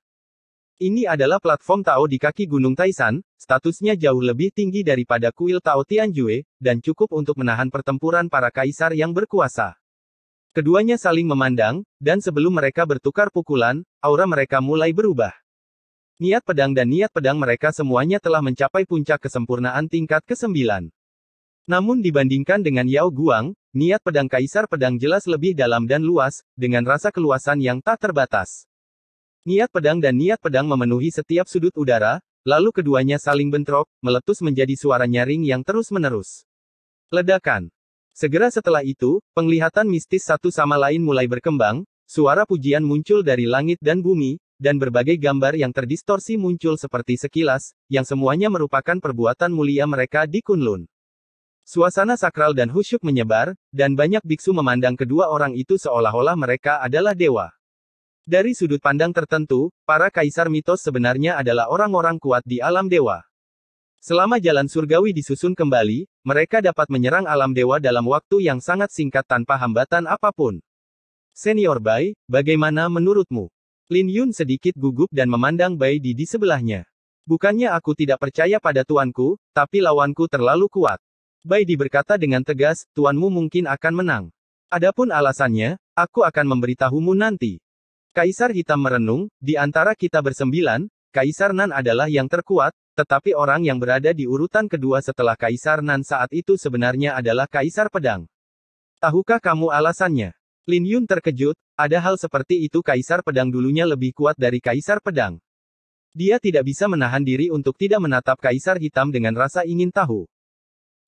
Ini adalah platform Tao di kaki Gunung Taisan, statusnya jauh lebih tinggi daripada kuil Tao Tianjue, dan cukup untuk menahan pertempuran para kaisar yang berkuasa. Keduanya saling memandang, dan sebelum mereka bertukar pukulan, aura mereka mulai berubah. Niat pedang dan niat pedang mereka semuanya telah mencapai puncak kesempurnaan tingkat ke-9. Namun dibandingkan dengan Yao Guang, niat pedang Kaisar Pedang jelas lebih dalam dan luas, dengan rasa keluasan yang tak terbatas. Niat pedang dan niat pedang memenuhi setiap sudut udara, lalu keduanya saling bentrok, meletus menjadi suara nyaring yang terus-menerus. Ledakan. Segera setelah itu, penglihatan mistis satu sama lain mulai berkembang, suara pujian muncul dari langit dan bumi, dan berbagai gambar yang terdistorsi muncul seperti sekilas, yang semuanya merupakan perbuatan mulia mereka di Kunlun. Suasana sakral dan khusyuk menyebar, dan banyak biksu memandang kedua orang itu seolah-olah mereka adalah dewa. Dari sudut pandang tertentu, para kaisar mitos sebenarnya adalah orang-orang kuat di alam dewa. Selama jalan surgawi disusun kembali, mereka dapat menyerang alam dewa dalam waktu yang sangat singkat tanpa hambatan apapun. Senior Bai, bagaimana menurutmu? Lin Yun sedikit gugup dan memandang Bai di sebelahnya. Bukannya aku tidak percaya pada tuanku, tapi lawanku terlalu kuat. Bai berkata dengan tegas, tuanmu mungkin akan menang. Adapun alasannya, aku akan memberitahumu nanti. Kaisar Hitam merenung, di antara kita bersembilan, Kaisar Nan adalah yang terkuat, tetapi orang yang berada di urutan kedua setelah Kaisar Nan saat itu sebenarnya adalah Kaisar Pedang. Tahukah kamu alasannya? Lin Yun terkejut, ada hal seperti itu. Kaisar Pedang dulunya lebih kuat dari Kaisar Pedang. Dia tidak bisa menahan diri untuk tidak menatap Kaisar Hitam dengan rasa ingin tahu.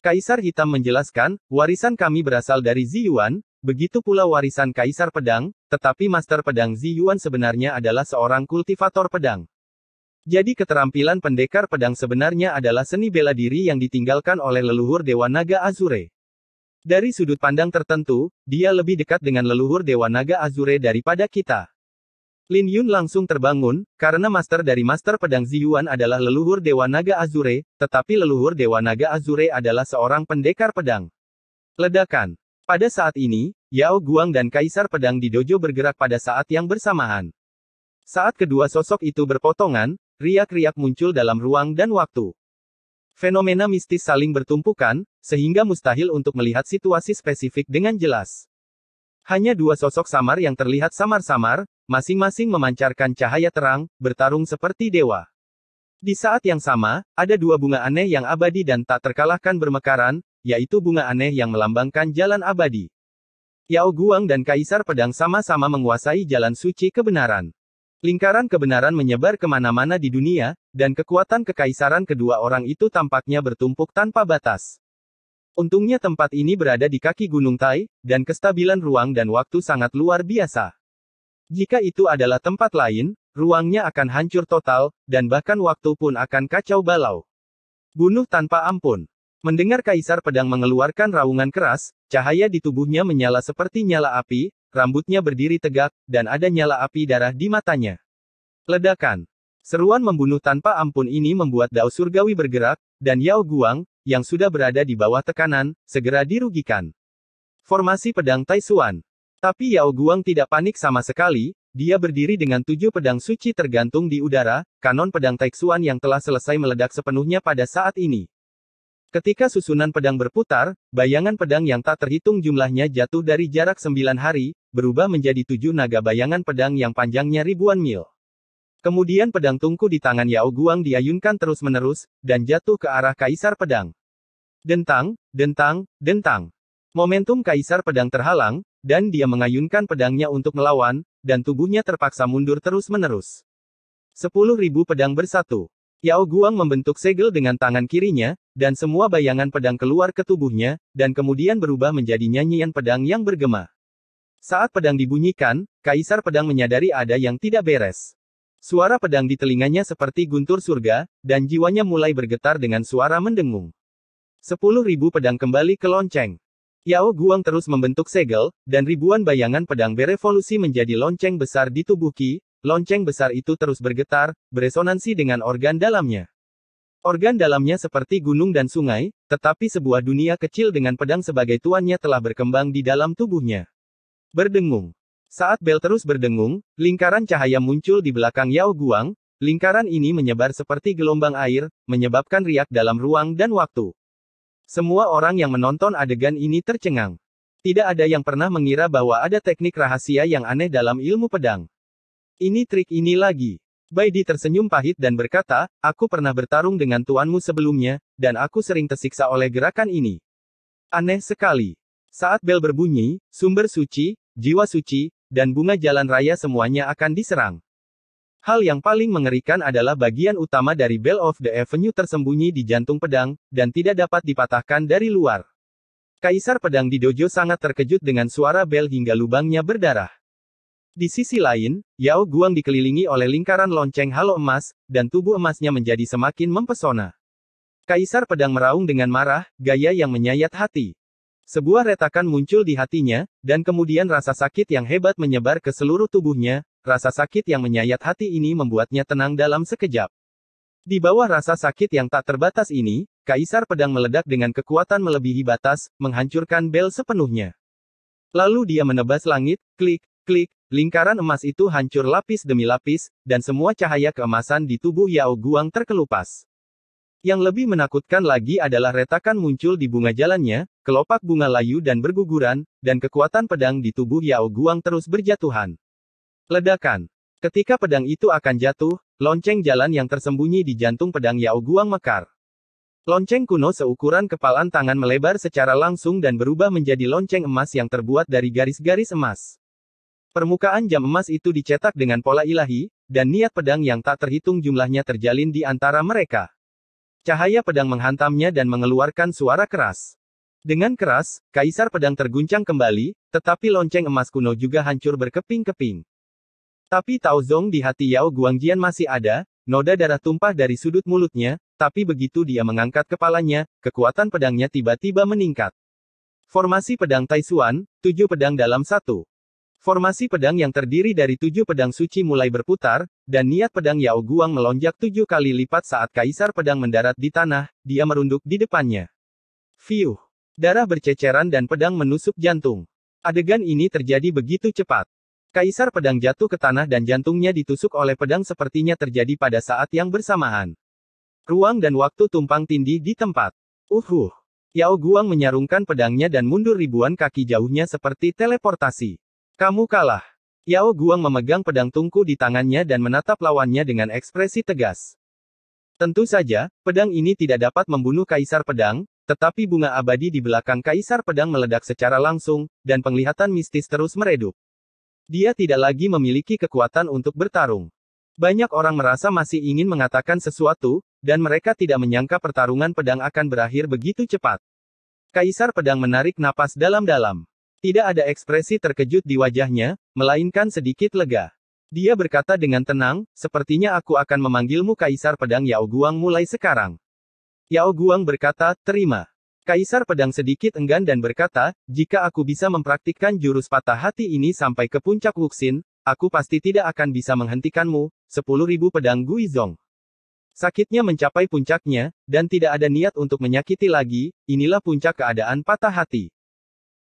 Kaisar Hitam menjelaskan, warisan kami berasal dari Zi Yuan, begitu pula warisan Kaisar Pedang, tetapi Master Pedang Zi Yuan sebenarnya adalah seorang kultivator pedang. Jadi keterampilan pendekar pedang sebenarnya adalah seni bela diri yang ditinggalkan oleh leluhur Dewa Naga Azure. Dari sudut pandang tertentu, dia lebih dekat dengan leluhur Dewa Naga Azure daripada kita. Lin Yun langsung terbangun, karena master dari Master Pedang Zi Yuan adalah leluhur Dewa Naga Azure, tetapi leluhur Dewa Naga Azure adalah seorang pendekar pedang. Ledakan. Pada saat ini, Yao Guang dan Kaisar Pedang di dojo bergerak pada saat yang bersamaan. Saat kedua sosok itu berpotongan, riak-riak muncul dalam ruang dan waktu. Fenomena mistis saling bertumpukan, sehingga mustahil untuk melihat situasi spesifik dengan jelas. Hanya dua sosok samar yang terlihat samar-samar, masing-masing memancarkan cahaya terang, bertarung seperti dewa. Di saat yang sama, ada dua bunga aneh yang abadi dan tak terkalahkan bermekaran, yaitu bunga aneh yang melambangkan jalan abadi. Yao Guang dan Kaisar Pedang sama-sama menguasai jalan suci kebenaran. Lingkaran kebenaran menyebar kemana-mana di dunia, dan kekuatan kekaisaran kedua orang itu tampaknya bertumpuk tanpa batas. Untungnya tempat ini berada di kaki Gunung Tai, dan kestabilan ruang dan waktu sangat luar biasa. Jika itu adalah tempat lain, ruangnya akan hancur total, dan bahkan waktu pun akan kacau balau. Bunuh tanpa ampun. Mendengar Kaisar Pedang mengeluarkan raungan keras, cahaya di tubuhnya menyala seperti nyala api, rambutnya berdiri tegak, dan ada nyala api darah di matanya. Ledakan. Seruan membunuh tanpa ampun ini membuat dao surgawi bergerak, dan Yao Guang, yang sudah berada di bawah tekanan, segera dirugikan. Formasi pedang Taisuan. Tapi Yao Guang tidak panik sama sekali, dia berdiri dengan 7 pedang suci tergantung di udara, kanon pedang Taisuan yang telah selesai meledak sepenuhnya pada saat ini. Ketika susunan pedang berputar, bayangan pedang yang tak terhitung jumlahnya jatuh dari jarak 9 hari, berubah menjadi 7 naga bayangan pedang yang panjangnya ribuan mil. Kemudian pedang tungku di tangan Yao Guang diayunkan terus-menerus, dan jatuh ke arah Kaisar Pedang. Dentang, dentang, dentang. Momentum Kaisar Pedang terhalang, dan dia mengayunkan pedangnya untuk melawan, dan tubuhnya terpaksa mundur terus-menerus. 10.000 pedang bersatu. Yao Guang membentuk segel dengan tangan kirinya, dan semua bayangan pedang keluar ke tubuhnya, dan kemudian berubah menjadi nyanyian pedang yang bergema. Saat pedang dibunyikan, Kaisar Pedang menyadari ada yang tidak beres. Suara pedang di telinganya seperti guntur surga, dan jiwanya mulai bergetar dengan suara mendengung. 10.000 pedang kembali ke lonceng. Yao Guang terus membentuk segel, dan ribuan bayangan pedang berevolusi menjadi lonceng besar di tubuh Qi. Lonceng besar itu terus bergetar, beresonansi dengan organ dalamnya. Organ dalamnya seperti gunung dan sungai, tetapi sebuah dunia kecil dengan pedang sebagai tuannya telah berkembang di dalam tubuhnya. Berdengung. Saat bel terus berdengung, lingkaran cahaya muncul di belakang Yao Guang. Lingkaran ini menyebar seperti gelombang air, menyebabkan riak dalam ruang dan waktu. Semua orang yang menonton adegan ini tercengang. Tidak ada yang pernah mengira bahwa ada teknik rahasia yang aneh dalam ilmu pedang. Ini trik ini lagi. Bai Di tersenyum pahit dan berkata, aku pernah bertarung dengan tuanmu sebelumnya, dan aku sering tersiksa oleh gerakan ini. Aneh sekali. Saat bel berbunyi, sumber suci, jiwa suci, dan bunga jalan raya semuanya akan diserang. Hal yang paling mengerikan adalah bagian utama dari Bell of the Avenue tersembunyi di jantung pedang, dan tidak dapat dipatahkan dari luar. Kaisar Pedang di dojo sangat terkejut dengan suara bel hingga lubangnya berdarah. Di sisi lain, Yao Guang dikelilingi oleh lingkaran lonceng halo emas, dan tubuh emasnya menjadi semakin mempesona. Kaisar Pedang meraung dengan marah, gaya yang menyayat hati. Sebuah retakan muncul di hatinya, dan kemudian rasa sakit yang hebat menyebar ke seluruh tubuhnya. Rasa sakit yang menyayat hati ini membuatnya tenang dalam sekejap. Di bawah rasa sakit yang tak terbatas ini, Kaisar Pedang meledak dengan kekuatan melebihi batas, menghancurkan bel sepenuhnya. Lalu dia menebas langit, klik, klik. Lingkaran emas itu hancur lapis demi lapis, dan semua cahaya keemasan di tubuh Yao Guang terkelupas. Yang lebih menakutkan lagi adalah retakan muncul di bunga jalannya, kelopak bunga layu dan berguguran, dan kekuatan pedang di tubuh Yao Guang terus berjatuhan. Ledakan. Ketika pedang itu akan jatuh, lonceng jalan yang tersembunyi di jantung pedang Yao Guang mekar. Lonceng kuno seukuran kepalan tangan melebar secara langsung dan berubah menjadi lonceng emas yang terbuat dari garis-garis emas. Permukaan jam emas itu dicetak dengan pola ilahi, dan niat pedang yang tak terhitung jumlahnya terjalin di antara mereka. Cahaya pedang menghantamnya dan mengeluarkan suara keras. Dengan keras, kaisar pedang terguncang kembali, tetapi lonceng emas kuno juga hancur berkeping-keping. Tapi Tao Zong di hati Yao Guangjian masih ada, noda darah tumpah dari sudut mulutnya, tapi begitu dia mengangkat kepalanya, kekuatan pedangnya tiba-tiba meningkat. Formasi pedang Taisuan, 7 pedang dalam 1. Formasi pedang yang terdiri dari 7 pedang suci mulai berputar, dan niat pedang Yao Guang melonjak 7 kali lipat saat kaisar pedang mendarat di tanah, dia merunduk di depannya. Fiuh! Darah berceceran dan pedang menusuk jantung. Adegan ini terjadi begitu cepat. Kaisar pedang jatuh ke tanah dan jantungnya ditusuk oleh pedang sepertinya terjadi pada saat yang bersamaan. Ruang dan waktu tumpang tindih di tempat. Yao Guang menyarungkan pedangnya dan mundur ribuan kaki jauhnya seperti teleportasi. Kamu kalah. Yao Guang memegang pedang tungku di tangannya dan menatap lawannya dengan ekspresi tegas. Tentu saja, pedang ini tidak dapat membunuh kaisar pedang, tetapi bunga abadi di belakang kaisar pedang meledak secara langsung, dan penglihatan mistis terus meredup. Dia tidak lagi memiliki kekuatan untuk bertarung. Banyak orang merasa masih ingin mengatakan sesuatu, dan mereka tidak menyangka pertarungan pedang akan berakhir begitu cepat. Kaisar pedang menarik napas dalam-dalam. Tidak ada ekspresi terkejut di wajahnya, melainkan sedikit lega. Dia berkata dengan tenang, sepertinya aku akan memanggilmu Kaisar Pedang Yao Guang mulai sekarang. Yao Guang berkata, terima. Kaisar pedang sedikit enggan dan berkata, jika aku bisa mempraktikkan jurus patah hati ini sampai ke puncak Wuxin, aku pasti tidak akan bisa menghentikanmu, 10.000 pedang Guizong. Sakitnya mencapai puncaknya, dan tidak ada niat untuk menyakiti lagi, inilah puncak keadaan patah hati.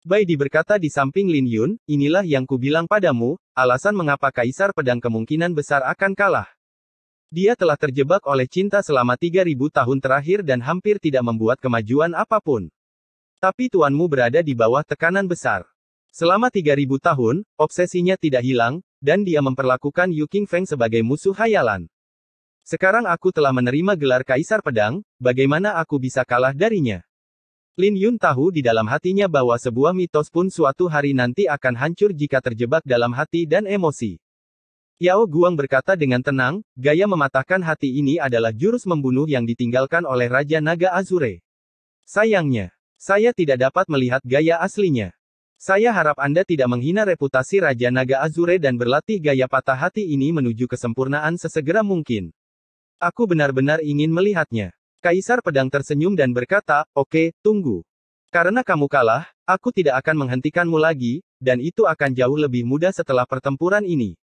Bai Di berkata di samping Lin Yun, inilah yang kubilang padamu, alasan mengapa Kaisar pedang kemungkinan besar akan kalah. Dia telah terjebak oleh cinta selama 3.000 tahun terakhir dan hampir tidak membuat kemajuan apapun. Tapi tuanmu berada di bawah tekanan besar. Selama 3.000 tahun, obsesinya tidak hilang, dan dia memperlakukan Yu Qingfeng sebagai musuh hayalan. Sekarang aku telah menerima gelar Kaisar Pedang, bagaimana aku bisa kalah darinya? Lin Yun tahu di dalam hatinya bahwa sebuah mitos pun suatu hari nanti akan hancur jika terjebak dalam hati dan emosi. Yao Guang berkata dengan tenang, gaya mematahkan hati ini adalah jurus membunuh yang ditinggalkan oleh Raja Naga Azure. Sayangnya, saya tidak dapat melihat gaya aslinya. Saya harap Anda tidak menghina reputasi Raja Naga Azure dan berlatih gaya patah hati ini menuju kesempurnaan sesegera mungkin. Aku benar-benar ingin melihatnya. Kaisar Pedang tersenyum dan berkata, oke, tunggu. Karena kamu kalah, aku tidak akan menghentikanmu lagi, dan itu akan jauh lebih mudah setelah pertempuran ini.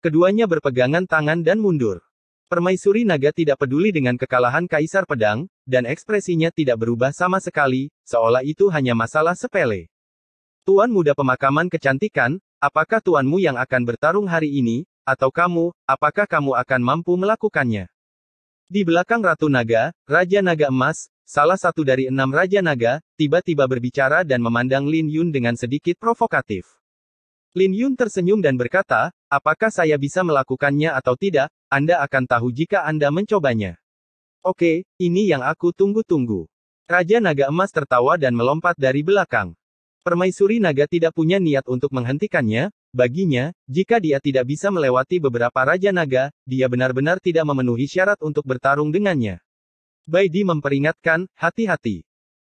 Keduanya berpegangan tangan dan mundur. Permaisuri naga tidak peduli dengan kekalahan Kaisar Pedang, dan ekspresinya tidak berubah sama sekali, seolah itu hanya masalah sepele. Tuan muda pemakaman kecantikan, apakah tuanmu yang akan bertarung hari ini, atau kamu, apakah kamu akan mampu melakukannya? Di belakang Ratu Naga, Raja Naga Emas, salah satu dari 6 Raja Naga, tiba-tiba berbicara dan memandang Lin Yun dengan sedikit provokatif. Lin Yun tersenyum dan berkata, apakah saya bisa melakukannya atau tidak, Anda akan tahu jika Anda mencobanya. Oke, ini yang aku tunggu-tunggu. Raja Naga Emas tertawa dan melompat dari belakang. Permaisuri Naga tidak punya niat untuk menghentikannya, baginya, jika dia tidak bisa melewati beberapa Raja Naga, dia benar-benar tidak memenuhi syarat untuk bertarung dengannya. Bai Di memperingatkan, hati-hati.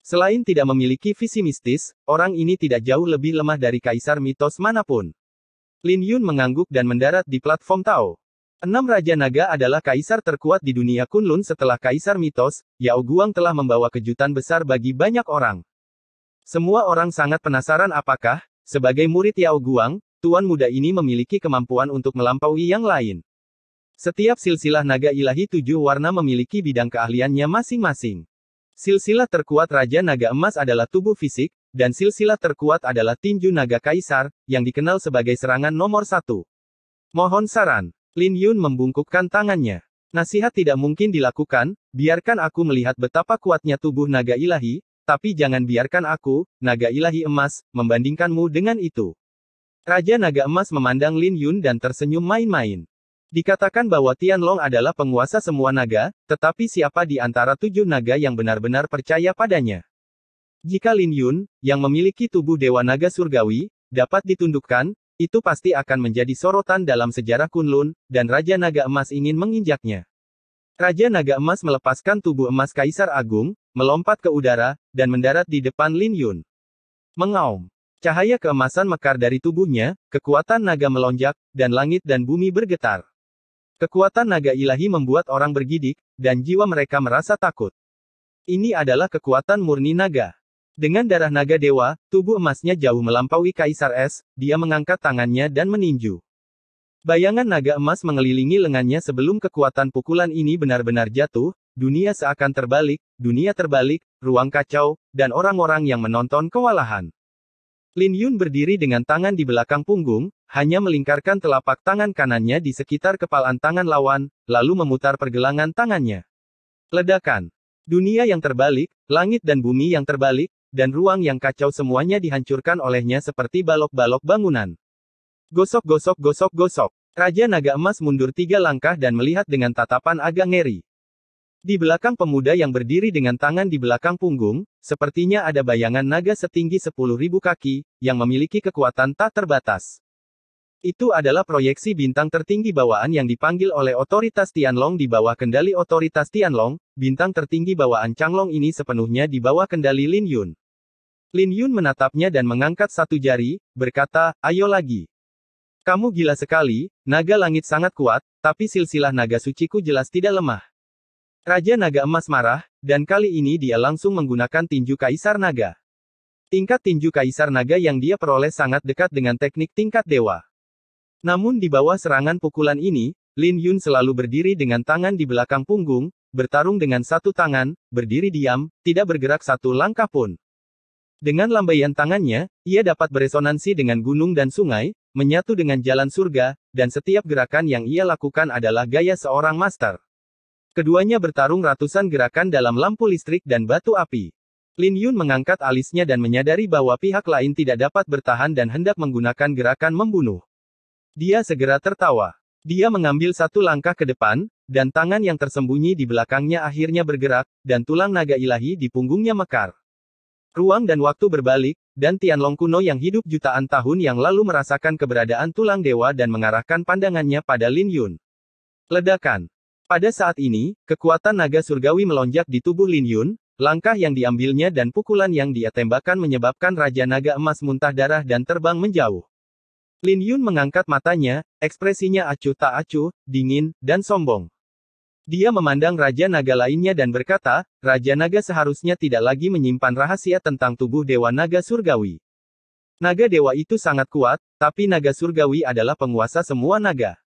Selain tidak memiliki visi mistis, orang ini tidak jauh lebih lemah dari kaisar mitos manapun. Lin Yun mengangguk dan mendarat di platform Tao. 6 Raja Naga adalah kaisar terkuat di dunia Kunlun setelah kaisar mitos, Yao Guang telah membawa kejutan besar bagi banyak orang. Semua orang sangat penasaran apakah, sebagai murid Yao Guang, tuan muda ini memiliki kemampuan untuk melampaui yang lain. Setiap silsilah naga ilahi 7 warna memiliki bidang keahliannya masing-masing. Silsilah terkuat Raja Naga Emas adalah tubuh fisik, dan silsilah terkuat adalah tinju naga kaisar, yang dikenal sebagai serangan nomor 1. Mohon saran. Lin Yun membungkukkan tangannya. Nasihat tidak mungkin dilakukan, biarkan aku melihat betapa kuatnya tubuh naga ilahi, tapi jangan biarkan aku, naga ilahi emas, membandingkanmu dengan itu. Raja Naga Emas memandang Lin Yun dan tersenyum main-main. Dikatakan bahwa Tianlong adalah penguasa semua naga, tetapi siapa di antara 7 naga yang benar-benar percaya padanya? Jika Lin Yun, yang memiliki tubuh Dewa Naga Surgawi, dapat ditundukkan, itu pasti akan menjadi sorotan dalam sejarah Kunlun, dan Raja Naga Emas ingin menginjaknya. Raja Naga Emas melepaskan tubuh emas Kaisar Agung, melompat ke udara, dan mendarat di depan Lin Yun. Mengaum. Cahaya keemasan mekar dari tubuhnya, kekuatan naga melonjak, dan langit dan bumi bergetar. Kekuatan naga ilahi membuat orang bergidik, dan jiwa mereka merasa takut. Ini adalah kekuatan murni naga. Dengan darah naga dewa, tubuh emasnya jauh melampaui Kaisar Es, dia mengangkat tangannya dan meninju. Bayangan naga emas mengelilingi lengannya sebelum kekuatan pukulan ini benar-benar jatuh, dunia seakan terbalik, ruang kacau, dan orang-orang yang menonton kewalahan. Lin Yun berdiri dengan tangan di belakang punggung, hanya melingkarkan telapak tangan kanannya di sekitar kepalan tangan lawan, lalu memutar pergelangan tangannya. Ledakan. Dunia yang terbalik, langit dan bumi yang terbalik, dan ruang yang kacau semuanya dihancurkan olehnya seperti balok-balok bangunan. Gosok gosok gosok gosok. Raja Naga Emas mundur 3 langkah dan melihat dengan tatapan agak ngeri. Di belakang pemuda yang berdiri dengan tangan di belakang punggung, sepertinya ada bayangan naga setinggi 10.000 kaki, yang memiliki kekuatan tak terbatas. Itu adalah proyeksi bintang tertinggi bawaan yang dipanggil oleh otoritas Tianlong di bawah kendali otoritas Tianlong, bintang tertinggi bawaan Changlong ini sepenuhnya di bawah kendali Lin Yun. Lin Yun menatapnya dan mengangkat satu jari, berkata, ayo lagi. Kamu gila sekali, naga langit sangat kuat, tapi silsilah naga suciku jelas tidak lemah. Raja Naga Emas marah, dan kali ini dia langsung menggunakan tinju Kaisar Naga. Tingkat tinju Kaisar Naga yang dia peroleh sangat dekat dengan teknik tingkat dewa. Namun di bawah serangan pukulan ini, Lin Yun selalu berdiri dengan tangan di belakang punggung, bertarung dengan satu tangan, berdiri diam, tidak bergerak satu langkah pun. Dengan lambaian tangannya, ia dapat beresonansi dengan gunung dan sungai, menyatu dengan jalan surga, dan setiap gerakan yang ia lakukan adalah gaya seorang master. Keduanya bertarung ratusan gerakan dalam lampu listrik dan batu api. Lin Yun mengangkat alisnya dan menyadari bahwa pihak lain tidak dapat bertahan dan hendak menggunakan gerakan membunuh. Dia segera tertawa. Dia mengambil satu langkah ke depan, dan tangan yang tersembunyi di belakangnya akhirnya bergerak, dan tulang naga ilahi di punggungnya mekar. Ruang dan waktu berbalik, dan Tianlong kuno yang hidup jutaan tahun yang lalu merasakan keberadaan tulang dewa dan mengarahkan pandangannya pada Lin Yun. Ledakan. Pada saat ini, kekuatan naga surgawi melonjak di tubuh Lin Yun, langkah yang diambilnya dan pukulan yang dia tembakkan menyebabkan Raja Naga Emas muntah darah dan terbang menjauh. Lin Yun mengangkat matanya, ekspresinya acuh tak acuh, dingin, dan sombong. Dia memandang Raja Naga lainnya dan berkata, Raja Naga seharusnya tidak lagi menyimpan rahasia tentang tubuh Dewa Naga Surgawi. Naga Dewa itu sangat kuat, tapi Naga Surgawi adalah penguasa semua naga.